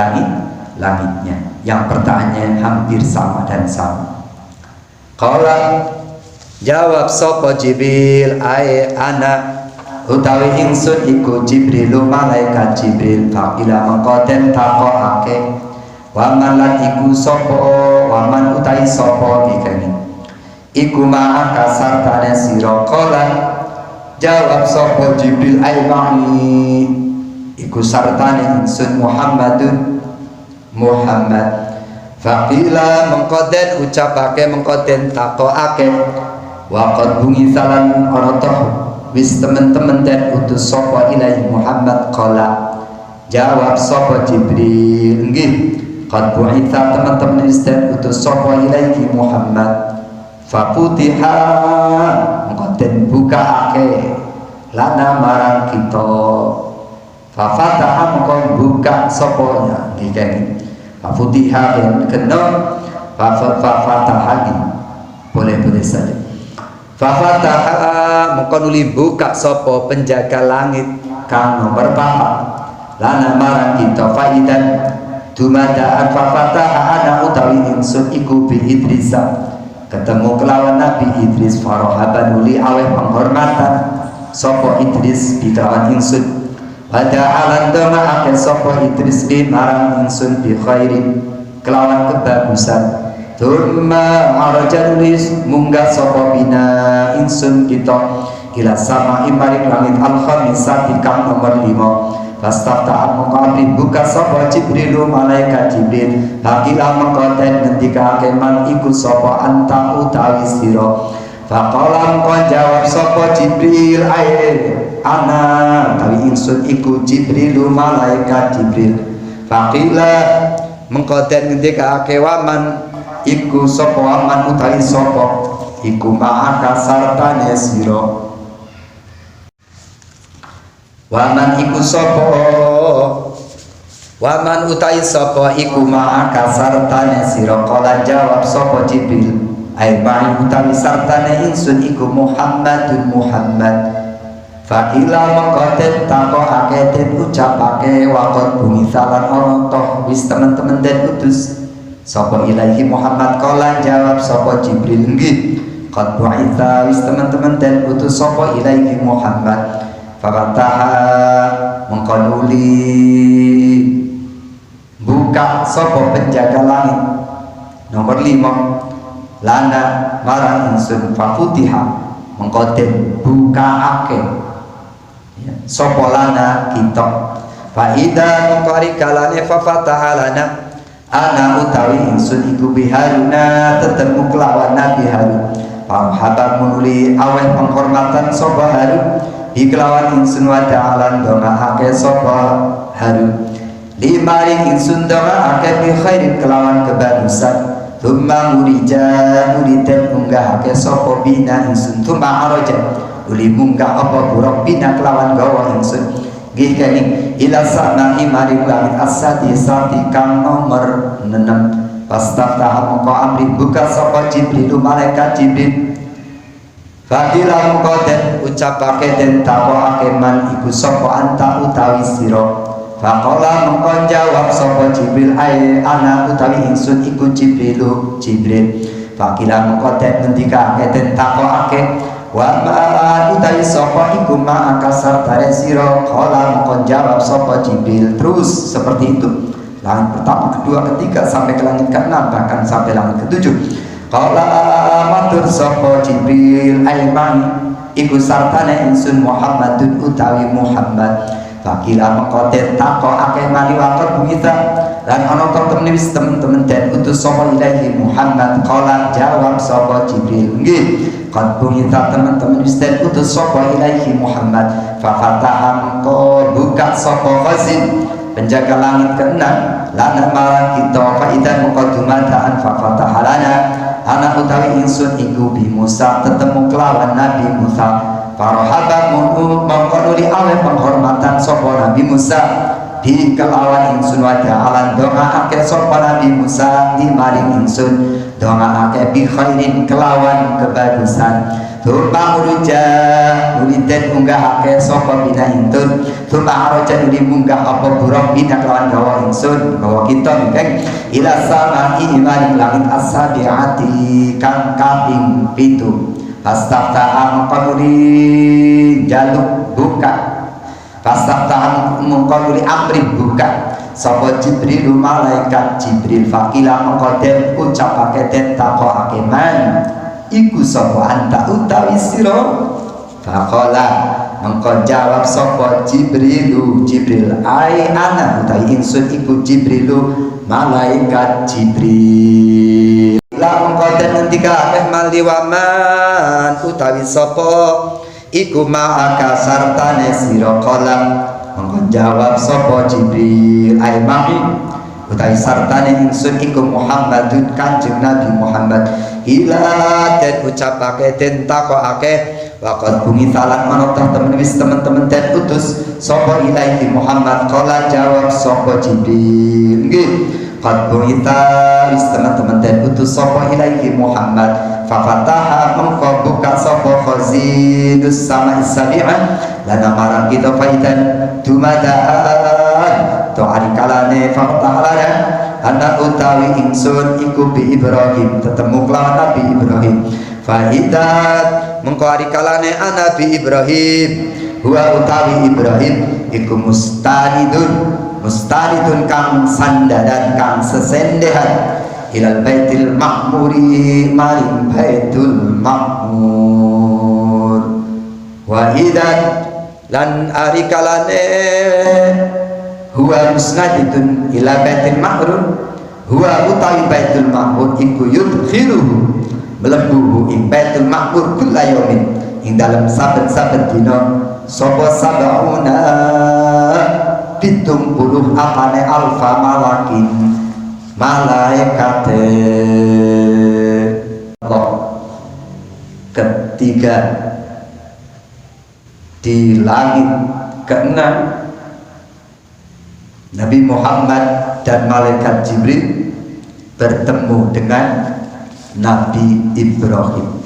langitnya. Yang pertanyaannya hampir sama dan sama. Qala jawab sapa Jibril ae ana utawi ingsun iku Jibrilu malaikat Jibril. Faqila mengko den takokake waman lan iku sapa waman utawi sapa dikene iku ma'aka sartane sira. Qala jawab sapa Jibril ae mani iku sartane ingsun Muhammadun Muhammad. Faqila mengko den ucapake mengko den takokake waqad bungi salan ana toh wis temen-temen den utus sapa ilahi Muhammad. Qala jawab sapa Jibril nggih qad bu'itsa teman-teman wis den utus sapa ilahi Muhammad. Faqutiha mengko den bukaake lana marang kita. Fafataha mengko buka sapa nggih Fafutiha kena Fafataha boleh saja. Fafataha mengko nuli buka sapa penjaga langit kang nomor 4 lana marang kita. Faidan dumadaan fafataha ana utawi ingsun iku bi Idrisa ketemu kelawan Nabi Idris. Farohaba nuli aweh penghormatan sapa Idris bi kelawan ingsun. Pada alam doma akan sapa Idris di marang ingsun bi khairin kelawan kebagusan. Thumma arjanulis munggah sapa bina ingsun kita ila sama maring langit al-khamisah kang nomor 5. Fastafta'a mengko buka sapa Jibril malaikat Jibril. Hakila mengko ten ngendikake man iku sapa anta utawi sira. Faqala mengko jawab sapa Jibril ae ana tawi ingsun iku Jibril malaikat Jibril. Faqila mengko den ngendikake waman iku sapa waman utawi sapa iku ma'aka sartane sira. Waman iku sapa waman utawi sapa iku ma'aka sartane sira. Kala jawab sapa Jibril ai ma'i utawi sartane ingsun iku Muhammadun Muhammad. Faqila mengko den takokake den ucapake waqat bumi salan ana toh wis temen-temen den utus sapa ilahi Muhammad. Kala jawab sapa Jibril nggih qad bu'itsa wis temen-temen den utus sapa ilahi Muhammad. Faqataha mengko nuli buka sapa penjaga langit nomor 5 lana marang ingsun fafutiha mengko den bukaake sapa lana kita fa ida mengko kalane fafataha lana ana utawi ingsun iku biharuna tetemu kelawan Nabi Harun. Pamhabar menuli aweh penghormatan sapa Harun ikelawan ingsun wa ta'ala ndongaake sapa Harun limari ingsun ndongaake bi khairin kelawan kebagusan. Thumma murija nuriten unggahake sapa bina ingsun. Thumma araja uli munggah apa buruk bina kelawan gawa ingsun nggih kene ila sana'i maring langit asadi sati kang nomor 6. Pastaftaha mongko amri buka sapa Jibril malaikat Jibril. Faqila mongko den ucapake den takokake man iku sapa anta utawi sira. Faqala mongko jawab sapa Jibril ai ana utawi ingsun iku Jibril. Faqila mongko den ngendikake den takokake wa ma utawi sapa iku ma akasartare sira. Qala mongko jawab sapa Jibril terus seperti itu langit pertama, kedua, ketiga sampai ke langit ke-6 bahkan sampai langit ke-7. Qala matur sapa Jibril aiman iku sartane ingsun Muhammadun utawi Muhammad. Faqila mongko den takokake mali waqt bungita lan ana temen wis temen-temen den utus sapa ilahi Muhammad. Qala jawab sapa Jibril nggih qad bungita temen-temen wis den utus sapa ilahi Muhammad. Fa fataha mongko buka sapa khazin penjaga langit ke-6 lana marang kita faidan muqaddimatan fa fataha lana ana utawi ingsun iku bi Musa tetemu kelawan Nabi Musa. Farahaba mongko nuli aweh penghormatan sapa Nabi Musa di kelawan ingsun wa ta'ala doaake sapa Nabi Musa di maring ingsun doaake bi khairin kelawan kebagusan. Thumma uruja uliten unggahake sapa bina intun. Thumma araja uli munggah apa buruk bina kelawan gawa ingsun gawa kita mikeng ila sama'i maring langit as-sabi'ati kang kaping 7. Pastaftaha mongko jaluk buka. Pastaftaha mongko amri buka sapa Jibril malaikat Jibril. Faqila mongko den ucapake den takokake man iku sapa anta utawi sira. Faqala mongko jawab sapa Jibril ai ana utawi ingsun iku Jibril malaikat Jibril. La mongko den ngendikake mali waman utawi sapa iku ma'aka sartane sira. Qala mongko jawab sapa Jibril ai ma'i utawi sartane ingsun iku Muhammadun kanjeng Nabi Muhammad. Ila den ucapake den takokake waqat bumi salat manut temen-temen den utus sapa ilahi Muhammad. Qala jawab sapa Jibril nggih qad bu'ita wis temen-temen den utus sapa ilahi Muhammad. Fa fataha mongko buka sapa khazinus samai sabi'ah lana marang kita faidan dumadaan to ari kalane fatahalana ana utawi ingsun iku bi Ibrahim tetemu kelawan Nabi Ibrahim. Faidat mengko ari kalane ana bi Ibrahim huwa utawi Ibrahim iku mustanidun kang sandadan kang sesendehan ilal baitil ma'muri maring baitul ma'mur. Wahidan lan ari kalane huwa musnaditun ila baitil ma'mur huwa utawi baitul ma'mur iku yudkhiluhu melebuhu ing baitul ma'mur kulla yaumin ing dalam saben-saben dina sapa sabauna puluh apane alfa malakin malaikate. Ketiga di langit keenam Nabi Muhammad dan malaikat Jibril bertemu dengan Nabi Ibrahim.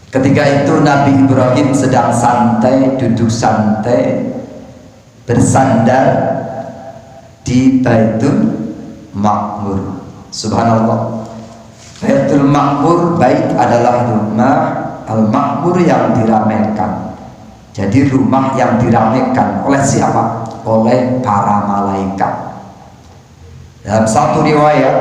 Ketika itu Nabi Ibrahim sedang santai, duduk santai, bersandar di Baitul Ma'mur. Subhanallah. Baitul Ma'mur, bait adalah rumah, al-Ma'mur yang diramaikan. Jadi rumah yang diramaikan oleh siapa? Oleh para malaikat. Dalam satu riwayat,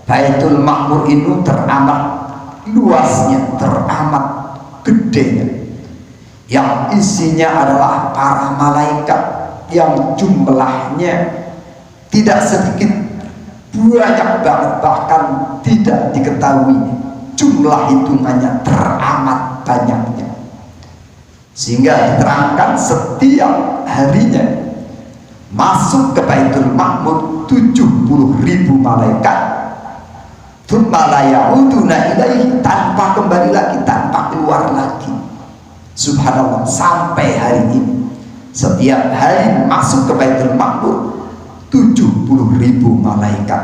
Baitul Ma'mur itu teramat luasnya, teramat gedenya, yang isinya adalah para malaikat yang jumlahnya tidak sedikit, banyak banget, bahkan tidak diketahui jumlah hitungannya, teramat banyaknya. Sehingga diterangkan setiap harinya masuk ke Baitul Ma'mur 70.000 malaikat, tsumma la ya'uduna ilaihi, tanpa kembali lagi, tanpa keluar lagi. Subhanallah, sampai hari ini setiap hari masuk ke Baitul Ma'mur 70.000 malaikat.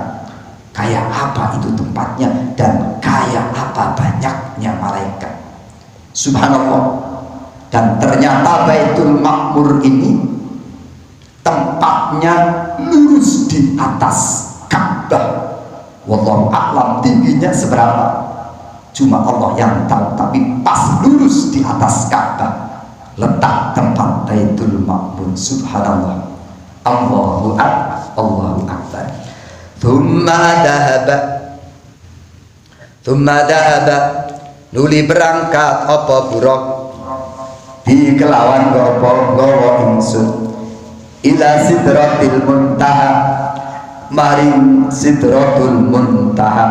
Kayak apa itu tempatnya dan kayak apa banyaknya malaikat. Subhanallah. Dan ternyata Baitul Ma'mur ini tempatnya lurus di atas Ka'bah. Wallahu a'lam tingginya seberapa, cuma Allah yang tahu, tapi pas lurus di atas Ka'bah letak tempat Baitul Ma'mur. Subhanallah. Allahu Akbar. Thumma dahaba nuli berangkat apa buruk di kelawan gowo ingsun ila sidratil muntaha, maring sidratul muntaha.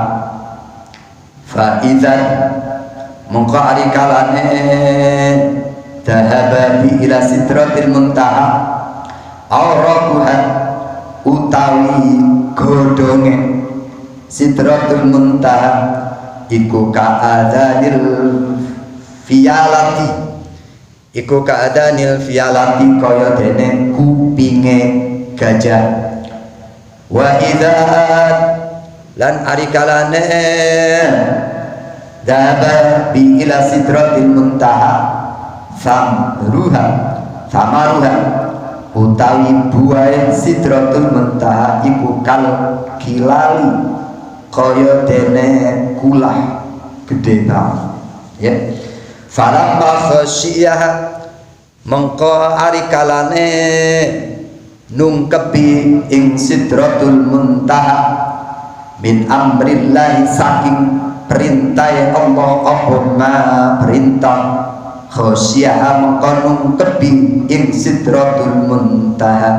Fa idzan mongko ari kalane dahaba bi ila sidratil muntaha, auraquha utawi godonge sidratul muntaha iku ka'adanil fiyalati, iku ka'adanil fiyalati, kaya dene kupinge gajah. Wa idza lan arikalane daba bi ila sidratil muntaha, samaruha utawi buahe sidratul muntaha iku kal kilali, kaya dene kulah gede banget ya. Falamma khasyiyah mengko arikalane nungkepi ing sidratul muntaha min amrillahi, saking perintah Allah, apa ma perintah, khasyiyah mengko nungkepi ing sidratul muntaha,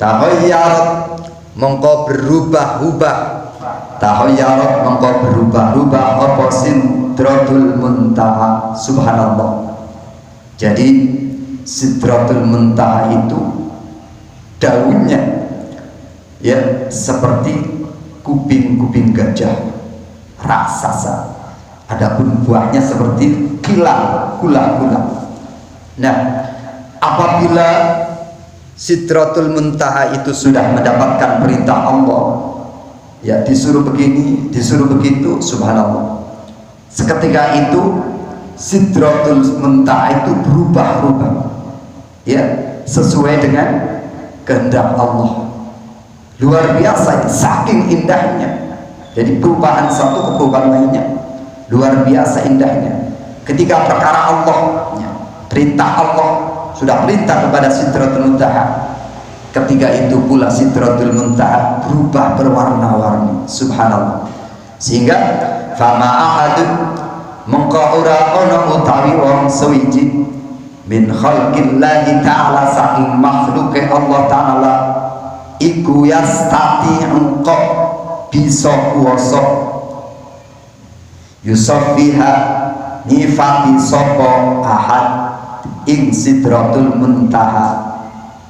tahayyarat mengko berubah-ubah, tahayyarat mengko berubah-ubah apa sidratul muntaha. Subhanallah. Jadi sidratul muntaha itu daunnya ya seperti kuping-kuping gajah raksasa, adapun buahnya seperti kula. Nah, apabila sidratul muntaha itu sudah mendapatkan perintah Allah, ya disuruh begini, disuruh begitu, subhanallah, seketika itu sidratul muntaha itu berubah-ubah ya sesuai dengan kehendak Allah. Luar biasa, saking indahnya. Jadi perubahan satu ke perubahan lainnya luar biasa indahnya. Ketika perkara Allah ya, perintah Allah sudah perintah kepada sidratul muntaha, ketika itu pula sidratul muntaha berubah berwarna-warni. Subhanallah. Sehingga fama ahadun mengko ora ana utawi wong sewiji min khalqillahi ta'ala, saking makhluke Allah ta'ala iku yastati engkau bisa kuasa yusafiha nyifati sopo ahad ing sidratul muntaha,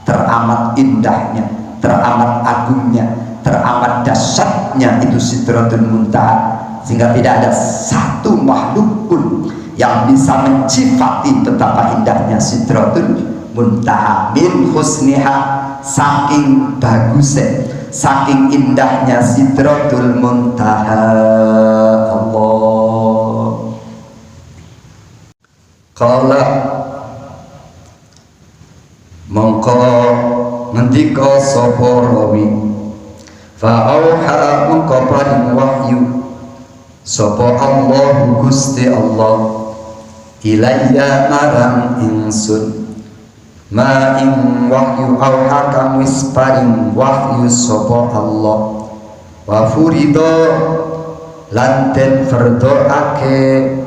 teramat indahnya, teramat agungnya, teramat dahsyatnya itu Sidratul Muntaha, sehingga tidak ada satu makhluk pun yang bisa mencifati betapa indahnya Sidratul Muntaha. Min husniha, saking bagusnya, saking indahnya Sidratul Muntaha. Allah qala mongko ngendika sapa rawi, fa auha mongko paring wahyu sapa Allah Gusti Allah ilayya marang ingsun ma ing wahyu auha kang wis paring wahyu sapa Allah wa furido lan den fardhoake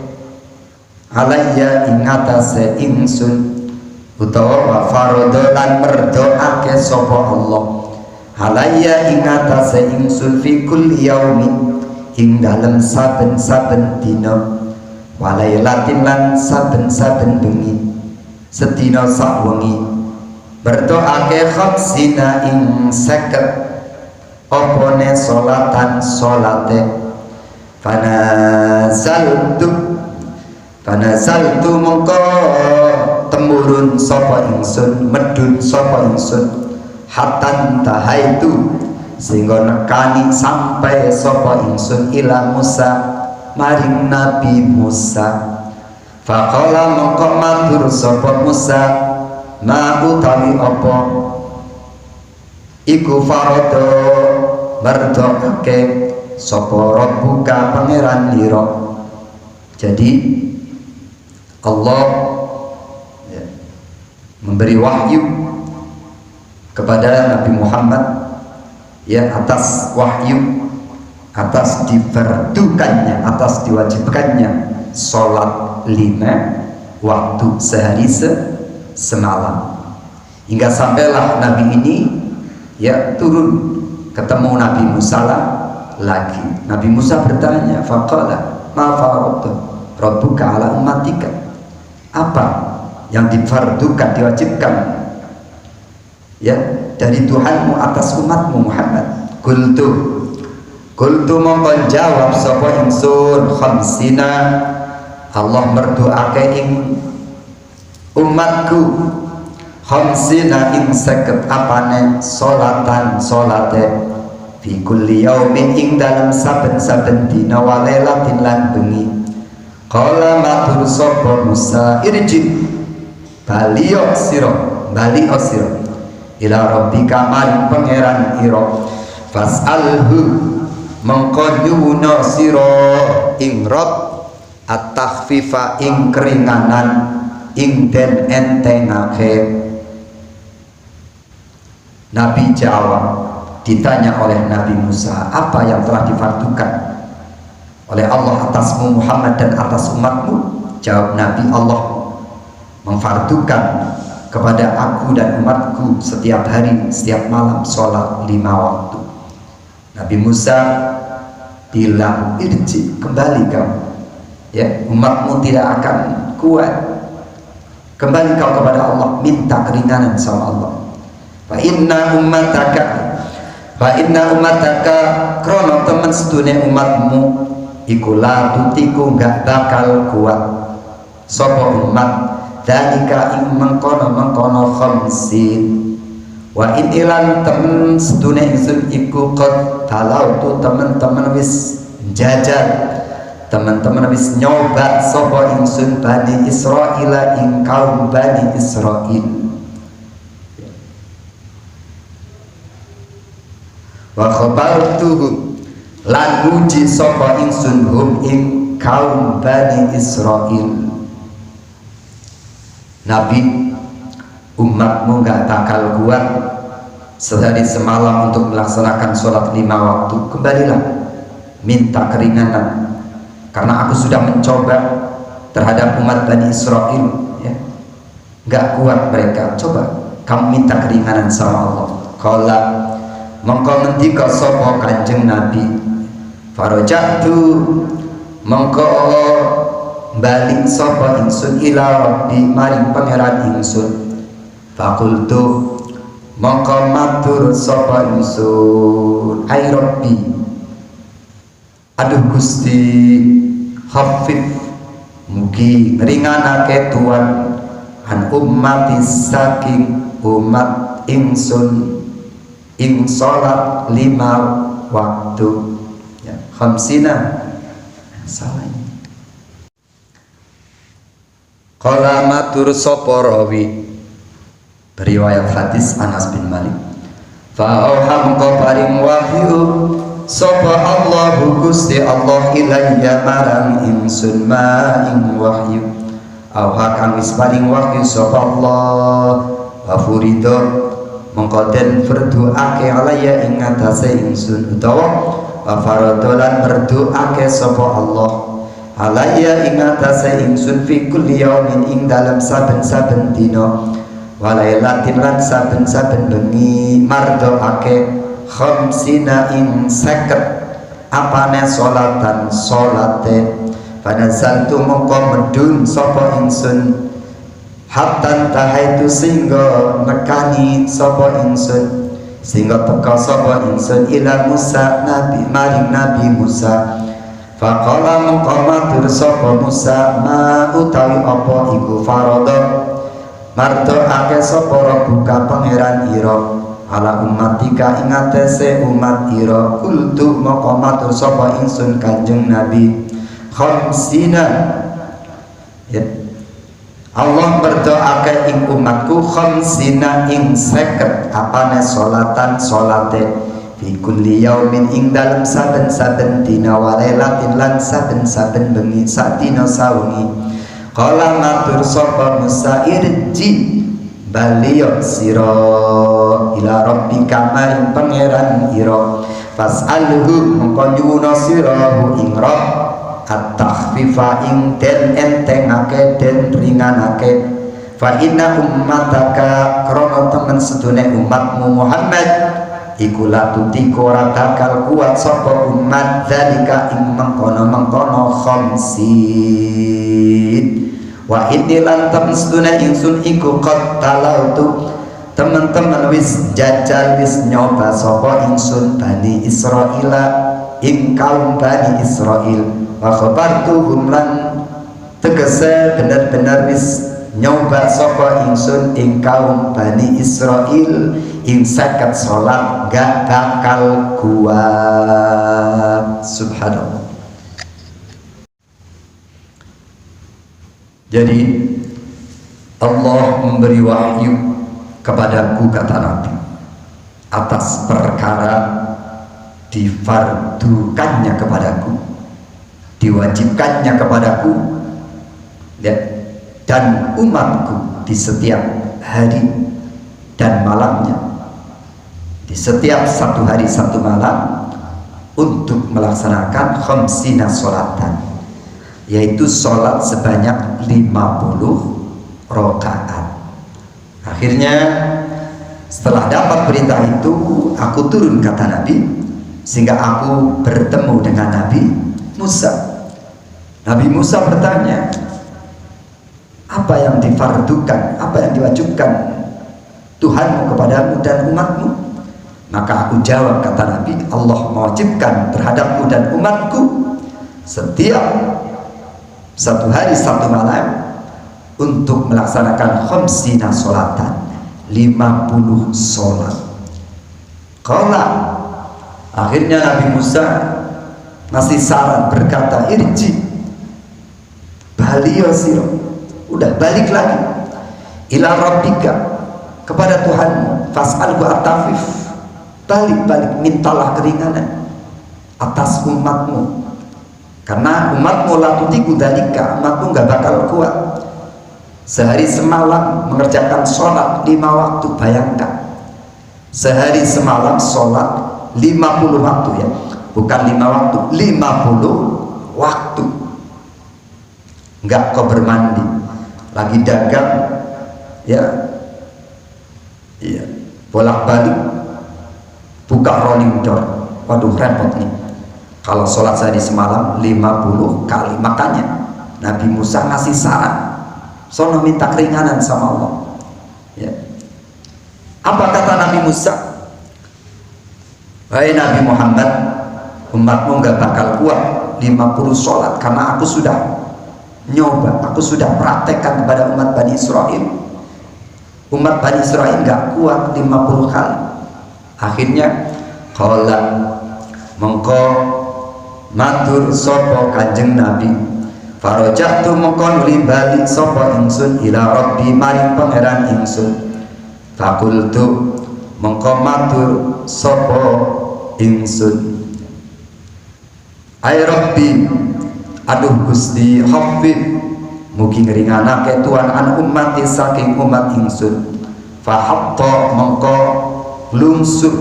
alayya ing atase ingsun utawa wa faradha lan merdoake sapa Allah alayya ing atase ingsun fi kulli yaumin ing dalem saben-saben dina walailatin lan saben-saben bengi sedina sak wengi berdoake khamsina ing 50 opone salatan salate fanazaltu mongko temurun sapa ingsun medun sapa ingsun hatta tahaitu sehingga nekani sampai sapa ingsun ila Musa maring Nabi Musa. Faqala mongko matur sapa Musa ma utawi apa iku farada mardhake sapa rabbuka pangeran lira. Jadi Allah memberi wahyu kepada Nabi Muhammad atas wahyu, atas difardukannya, atas diwajibkannya sholat 5 waktu sehari semalam, hingga sampailah Nabi ini turun ketemu Nabi Musa lagi. Nabi Musa bertanya, faqala ma faradta rabbuka ala ummatika, apa yang difardukan, diwajibkan dari Tuhanmu atas umatmu Muhammad. Kultu mongko jawab sapa ingsun khamsina, Allah merdoake ing umatku khamsina ing 50 apane salatan salate fi kulli yaumin ing dalam saben-saben dina walailatin lan bengi. Qala matur sapa Musa irji balio sira ila rabbika maring pangeran ira fas'alhu mengko nyuwuna sira ing Rabb at-takhfifa ing keringanan ing den entengake. Nabi jawab, ditanya oleh Nabi Musa, apa yang telah difardukan oleh Allah atasmu Muhammad dan atas umatmu? Jawab Nabi, Allah memfardukan kepada aku dan umatku setiap hari, setiap malam sholat 5 waktu. Nabi Musa bilang, irji, kembali kamu, umatmu tidak akan kuat, kembali kau kepada Allah, minta keringanan sama Allah. Fa inna ummataka krono temen sedune umatmu iku la tutiku gak bakal kuat sapa umat dalika ing mengkono khamsin wa in ilan temen sedune ingsun iku qad talautu temen-temen wis jajal, teman-teman wis nyoba sapa ingsun Bani Israil ing kaum Bani Israil. Wa khabartuhum lan muji sapa ingsun hum ing kaum Bani Israil. Nabi, umatmu gak bakal kuat sehari semalam untuk melaksanakan sholat 5 waktu. Kembalilah, minta keringanan, karena aku sudah mencoba terhadap umat Bani Israil, gak kuat mereka. Coba kamu minta keringanan sama Allah. Qala mongko ngendika sapa Kanjeng Nabi, farajatu mongko balik sapa ingsun ila rabbi maring pangeran ingsun. Fakultu mongko matur sapa ingsun ai Rabbi, aduh Gusti, khafif mugi ngringanake Tuhan an ummati saking umat ingsun ing salat 5 waktu ya, khamsina salah. Qala matur sapa rawi beriwayat hadis Anas bin Malik, fa auha mongko paring wahyu sapa Allahu Gusti Allah ilayya marang ingsun ma ing wahyu, auha kang wis paring wahyu sapa Allah wa furido mongko den berdoake alaya ing atase ingsun utawa wa faradolan berdoake sapa Allah alaya ing atase ingsun fi kulli yaumin ing dalam saben-saben dina walailatin lan saben-saben bengi mardoake khamsina ing 50 apane salatan salate panazaltu mongko medun sapa ingsun hatta tahaitu singgo nekani sapa ingsun sehingga teka sapa ingsun ila Musa nabi maring Nabi Musa. Faqala mongko matur sapa Musa ma utawi apa iku farada mardoake sapa Rabbuka pangeran ira ala ummatika ing atase umat ira. Kultu mongko matur sapa ingsun Kanjeng Nabi khamsina ya Allah berdoake ing umatku khamsina ing 50 apane salatan salate fi kulli yaumin ing dalem saben-saben dina walailatin lan saben-saben bengi sadina sawengi. Qala matur sapa Musa irji baliyo sira ila rabbika maring pangeran ira fas'alhu mongko nyuwuna sira ing Rabb at-takhfifa ing den entengake den ringanake fa inna ummataka krono temen sedune umatmu Muhammad iku latutiko ora bakal kuat sapa umat zalika ing mengkono-mengkono khamsin wa inni lan temen sedune ingsun iku qad talautu temen-temen wis jajal wis nyoba sapa ingsun Bani Israila ing kaum Bani Israil wa khabartuhum lan tegese bener-bener wis nyoba sapa ingsun ing kaum Bani Israil ing 50 salat gak bakal kuat. Subhanallah. Jadi Allah memberi wahyu kepadaku kata Nabi atas perkara difardukannya kepadaku, diwajibkannya kepadaku ya, dan umatku di setiap hari dan malamnya, di setiap satu hari satu malam untuk melaksanakan khamsina sholatan, yaitu sholat sebanyak 50 rakaat. Akhirnya setelah dapat perintah itu aku turun kata Nabi, sehingga aku bertemu dengan Nabi Musa. Nabi Musa bertanya, apa yang difardukan, apa yang diwajibkan Tuhanmu kepadamu dan umatmu? Maka aku jawab kata Nabi, Allah mewajibkan terhadapku dan umatku setiap satu hari satu malam untuk melaksanakan khamsina sholatan, 50 sholat. Qala, akhirnya Nabi Musa masih saran berkata irji baliyo siro, udah balik lagi ila rabbika kepada Tuhanmu fas'alhu at-tafif, balik mintalah keringanan atas umatmu karena umatmu latutiku dalika, umatmu gak bakal kuat sehari semalam mengerjakan sholat 5 waktu. Bayangkan sehari semalam sholat 50 waktu ya, bukan 5 waktu, 50 waktu. Enggak kau bermandi, lagi dagang ya, iya, bolak-balik buka rolling door, waduh repot nih kalau sholat sehari semalam 50 kali. Makanya Nabi Musa ngasih saran, sono minta keringanan sama Allah ya. Apa kata Nabi Musa? Wahai Nabi Muhammad, umatmu gak bakal kuat 50 sholat karena aku sudah nyoba, aku sudah praktekkan kepada umat Bani Israel. Umat Bani Israel gak kuat 50 kali. Akhirnya qala mengko matur sapa Kanjeng Nabi, farajatu mengko nuli bali sapa ingsun ila rabbi maring pangeran ingsun. Fakultu mengko matur sapa ingsun, ay rabbi, aduh Gusti hafid, mugi ngringanake Tuhan an ummati saking umat ingsun. Fahatta mengko lungsur,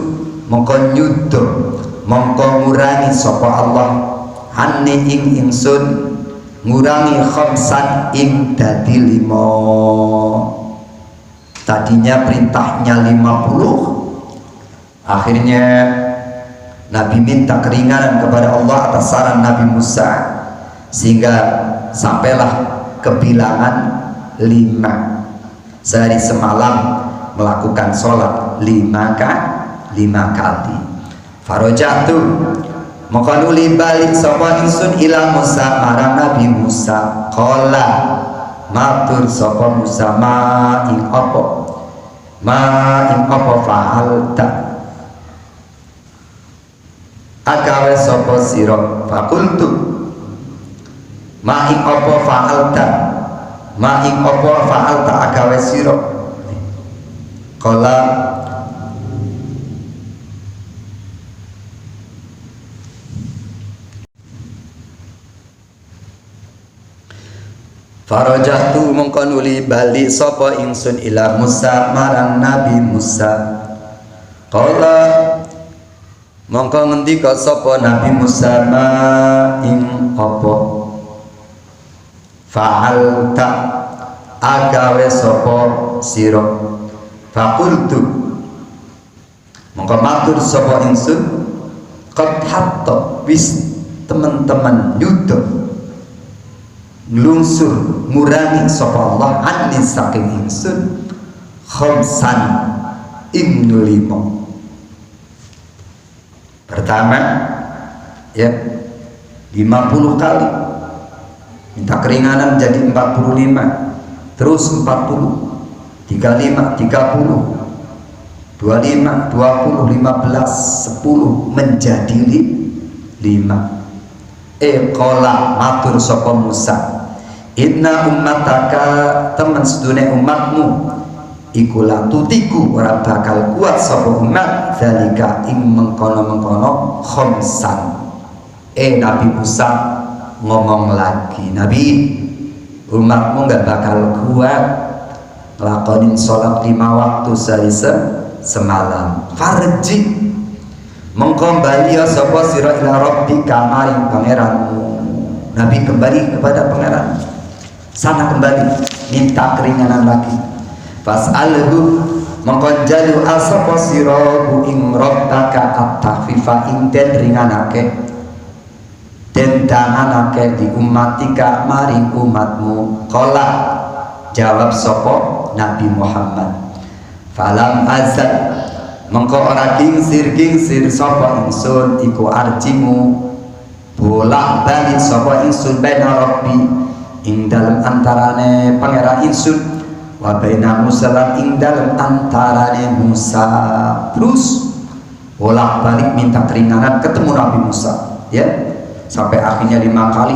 mengko nyudur, mengko ngurangi sapa Allah anni ing ingsun, ngurangi khamsan ing dadi 5. Tadinya perintahnya 50, akhirnya Nabi minta keringanan kepada Allah atas saran Nabi Musa, sehingga sampailah kebilangan 5. Sehari semalam melakukan sholat 5 kali. Farojatu maka nuli balik sapa ingsun ila Musa marang Nabi Musa. Qala matur sapa Musa, ma ing apa fa'alta agawe sapa sira. Fakultu ma ing apa fa'alta agawe sira. Qala farajatu mongko nuli bali sapa ingsun ila Musa marang Nabi Musa. Qala mongko ngendika sapa Nabi Musa, ma ing apa fa'alta agawe sapa sira. Fakultu mongko matur sapa ingsun, qad hatta wis teman-teman nyuda nglungsur ngurangi sapa Allah anni saking ingsun khamsan ing 5. Pertama ya 50 kali minta keringanan menjadi 45, terus 40, 35, 30, 25, 20, 15, 10 menjadi 5. Qala matur sapa Musa, inna ummataka temen sedune umatmu iku la tutiku ora bakal kuat sapa umat zalika ing mengkono-mengkono khamsan. Nabi Musa ngomong lagi, Nabi, umatmu gak bakal kuat ngelakonin sholat 5 waktu sehari semalam. Farji mengko bali sapa sira ila rabbika maring pangeranmu. Nabi kembali kepada pangeran, sana kembali minta keringanan lagi. Fas'alhu mengko jalu asapa sira ing rabbaka at-tahfifa ing den ringanake den danganake di ummatika maring umatmu. Qala jawab sapa Nabi Muhammad, falam azal mengko ora gingsir sapa ingsun iku arjimu bolak balik sapa ingsun baina rabbi ing dalem antarane pangeran ingsun wa baina Musa lan ing dalem antarane Musa. Terus bolak balik minta keringanan ketemu Nabi Musa ya, sampai akhirnya 5 kali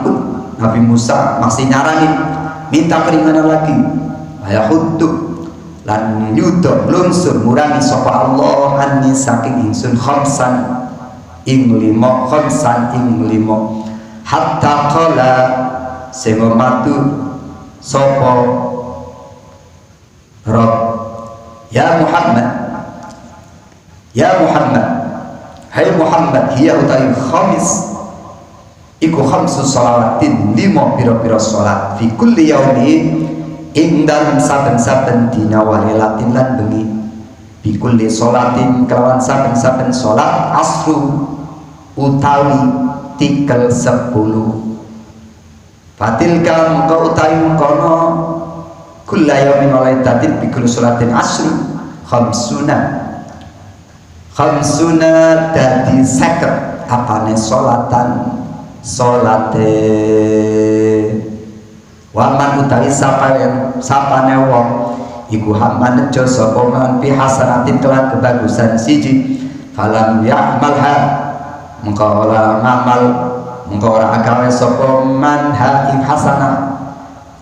pun Nabi Musa masih nyaranin minta keringanan lagi. Ayahuduk lan nyuda lungsur ngurangi sapa Allah anni saking ingsun khamsan ing 5 hatta qala sehingga matur sapa Rabb, ya Muhammad hai Muhammad, hiya utai khamis iku khamsu shalawatin 5 pira-pira salat fi kulli yaumi ing dalem saben-saben dina wa lailatin lan bengi, bi kulli sholatin kelawan saben-saben salat asru utawi tikel 10. Fatilka mengko utawi mengkono kulla yaumin wa lailatin bi kulli sholatin asru khamsuna dadi 50 apane salatan salate waman utawi sapane wong iku hamman nejo sapa man fi hasanatin kelan kebagusan siji falam ya'malha mengko ora ngamal mengko ora agawe sapa man ha ing hasanah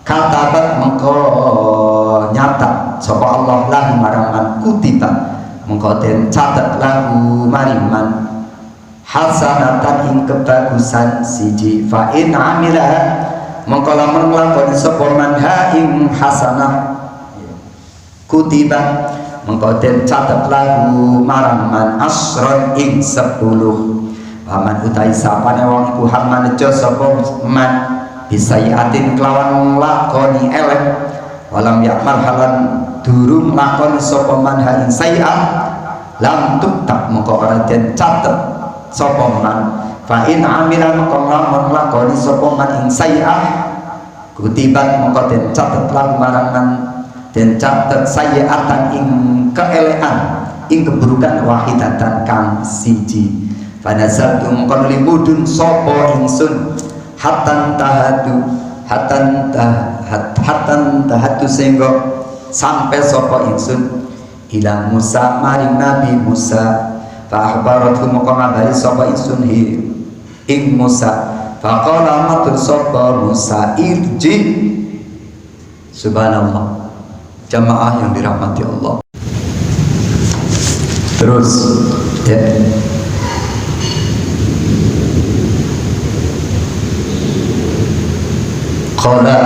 katabat mengko nyata sapa Allah lan marang man kutiba mengko den catet lahu maring man hasanatan ing kebagusan siji fa in amila mengko lamun nglakoni sapa man ha ing hasanah kutiba mengko den catet lahu marang man asron ing 10 paman utai sapane wong iku hamman nejo sapa man bisayatin kelawan lakoni elek walam yakmal halan durung lakoni sapa man ha ing sayiat lam tuktab mengko ora den catet sapa man fa in amila mengko lamun lakoni sapa man ing sayiat kutibat mengko den catet lan marang man den catet sayiatan ing keelekan ing keburukan wahidatan kang siji panazaltu mengko limudun sapa ingsun hatan tahatu sehingga sampai sapa ingsun ila Musa maring Nabi Musa fa akhbaratu moko ngabari sapa ingsun ing Musa faqala matur sapa Musa irji subhanallah jamaah yang dirahmati Allah terus ya qala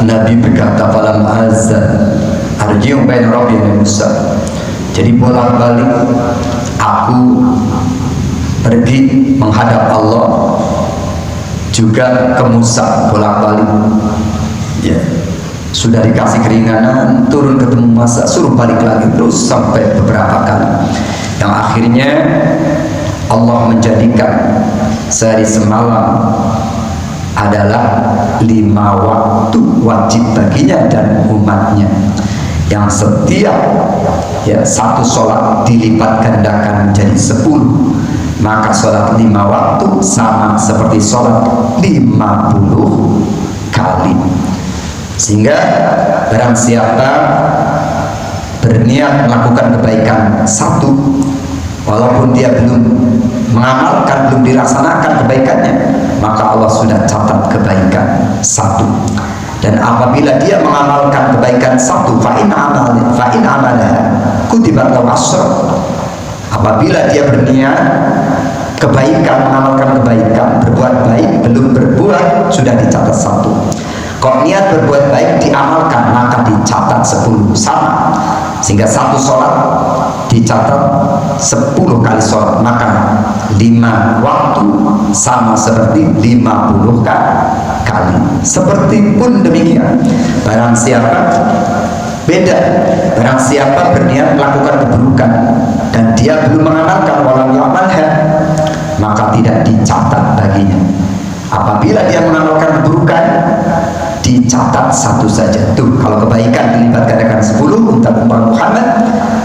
Nabi berkata falam azan arji'u bain rabbi wa Musa jadi bolak-balik aku pergi menghadap Allah juga ke Musa bolak-balik ya sudah dikasih keringanan turun ketemu Musa suruh balik lagi terus sampai beberapa kali yang akhirnya Allah menjadikan sehari semalam adalah 5 waktu wajib baginya dan umatnya yang setiap ya satu sholat dilipat gandakan menjadi 10 maka sholat 5 waktu sama seperti sholat 50 kali sehingga barang siapa berniat melakukan kebaikan satu walaupun dia belum mengamalkan belum dilaksanakan kebaikannya maka Allah sudah catat kebaikan satu dan apabila dia mengamalkan kebaikan satu fa'in amalah kutibat lahu asyra apabila dia berniat kebaikan mengamalkan kebaikan berbuat baik belum berbuat sudah dicatat satu kok niat berbuat baik diamalkan maka dicatat 10 sama sehingga satu sholat dicatat 10 kali sholat maka 5 waktu sama seperti 50 kali seperti pun demikian barang siapa beda barang siapa berniat melakukan keburukan dan dia belum mengamalkan walau ya'malha maka tidak dicatat baginya apabila dia mengamalkan keburukan dicatat satu saja tuh kalau kebaikan dilipat gandakan 10 untuk umat Muhammad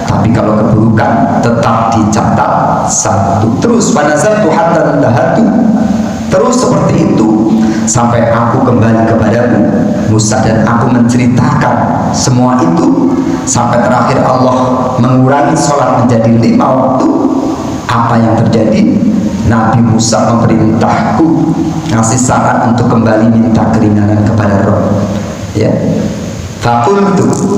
tapi kalau keburukan tetap dicatat satu terus panazaltu hatta tahatu terus seperti itu sampai aku kembali kepadamu Musa dan aku menceritakan semua itu sampai terakhir Allah mengurangi sholat menjadi 5 waktu apa yang terjadi Nabi Musa memerintahku ngasih saran untuk kembali minta keringanan kepada Rabb ya fakultu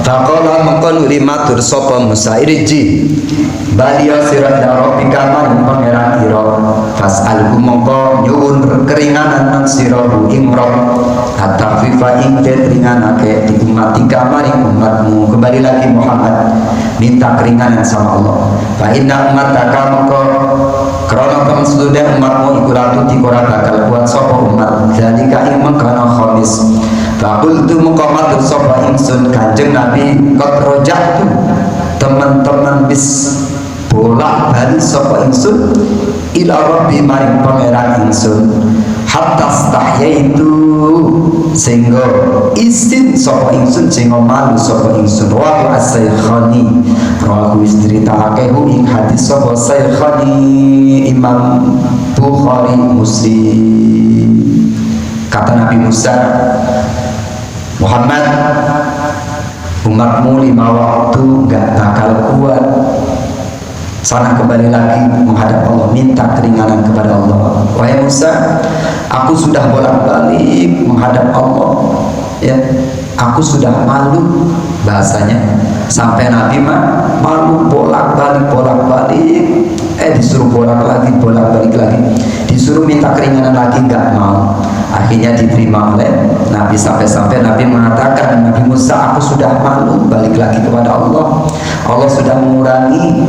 Faqala mengkon limatur sapa Musa irji baliya sirat rabbika man pangeran ira fas'alhu mongko nyuwun keringanan nang sirahu ing Rabb atafifa ing keringanake di umatika maring umatmu kembali lagi Muhammad minta keringanan sama Allah fa inna umataka mongko krana kamsude umatmu iku ratu dikora bakal buat sapa umat zalika ing mengkono khamis fakultu muqamatur sapa ingsun Kanjeng Nabi kot rojak tuh teman-teman bis bolak-balik sapa ingsun ila rabbi maring pangeran ingsun hatta stahyaitu sehingga izin sapa ingsun sehingga malu sapa ingsun wa as-saykhani rawu istritakake ing hadis sapa saykhani Imam Bukhari Muslim. Kata Nabi Musa, Muhammad, umatmu 5 waktu gak bakal kuat. Sana kembali lagi menghadap Allah, minta keringanan kepada Allah. Wahai Musa, aku sudah bolak-balik menghadap Allah, ya, aku sudah malu bahasanya. Sampai Nabi malu bolak-balik disuruh bolak-balik lagi, disuruh minta keringanan lagi nggak mau. Akhirnya diterima oleh Nabi sampai Nabi mengatakan, Nabi Musa, aku sudah malu balik lagi kepada Allah. Allah sudah mengurangi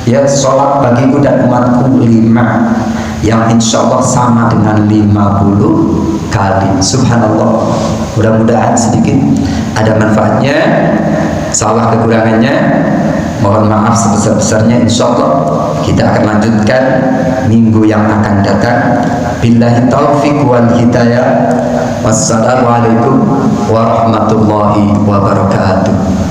ya sholat bagiku dan umatku 5 yang insya Allah sama dengan 50 kali. Subhanallah. Mudah-mudahan sedikit ada manfaatnya. Salah kekurangannya mohon maaf sebesar-besarnya. Insya Allah kita akan lanjutkan minggu yang akan datang. Billahi taufiq wal hidayah. Wassalamualaikum warahmatullahi wabarakatuh.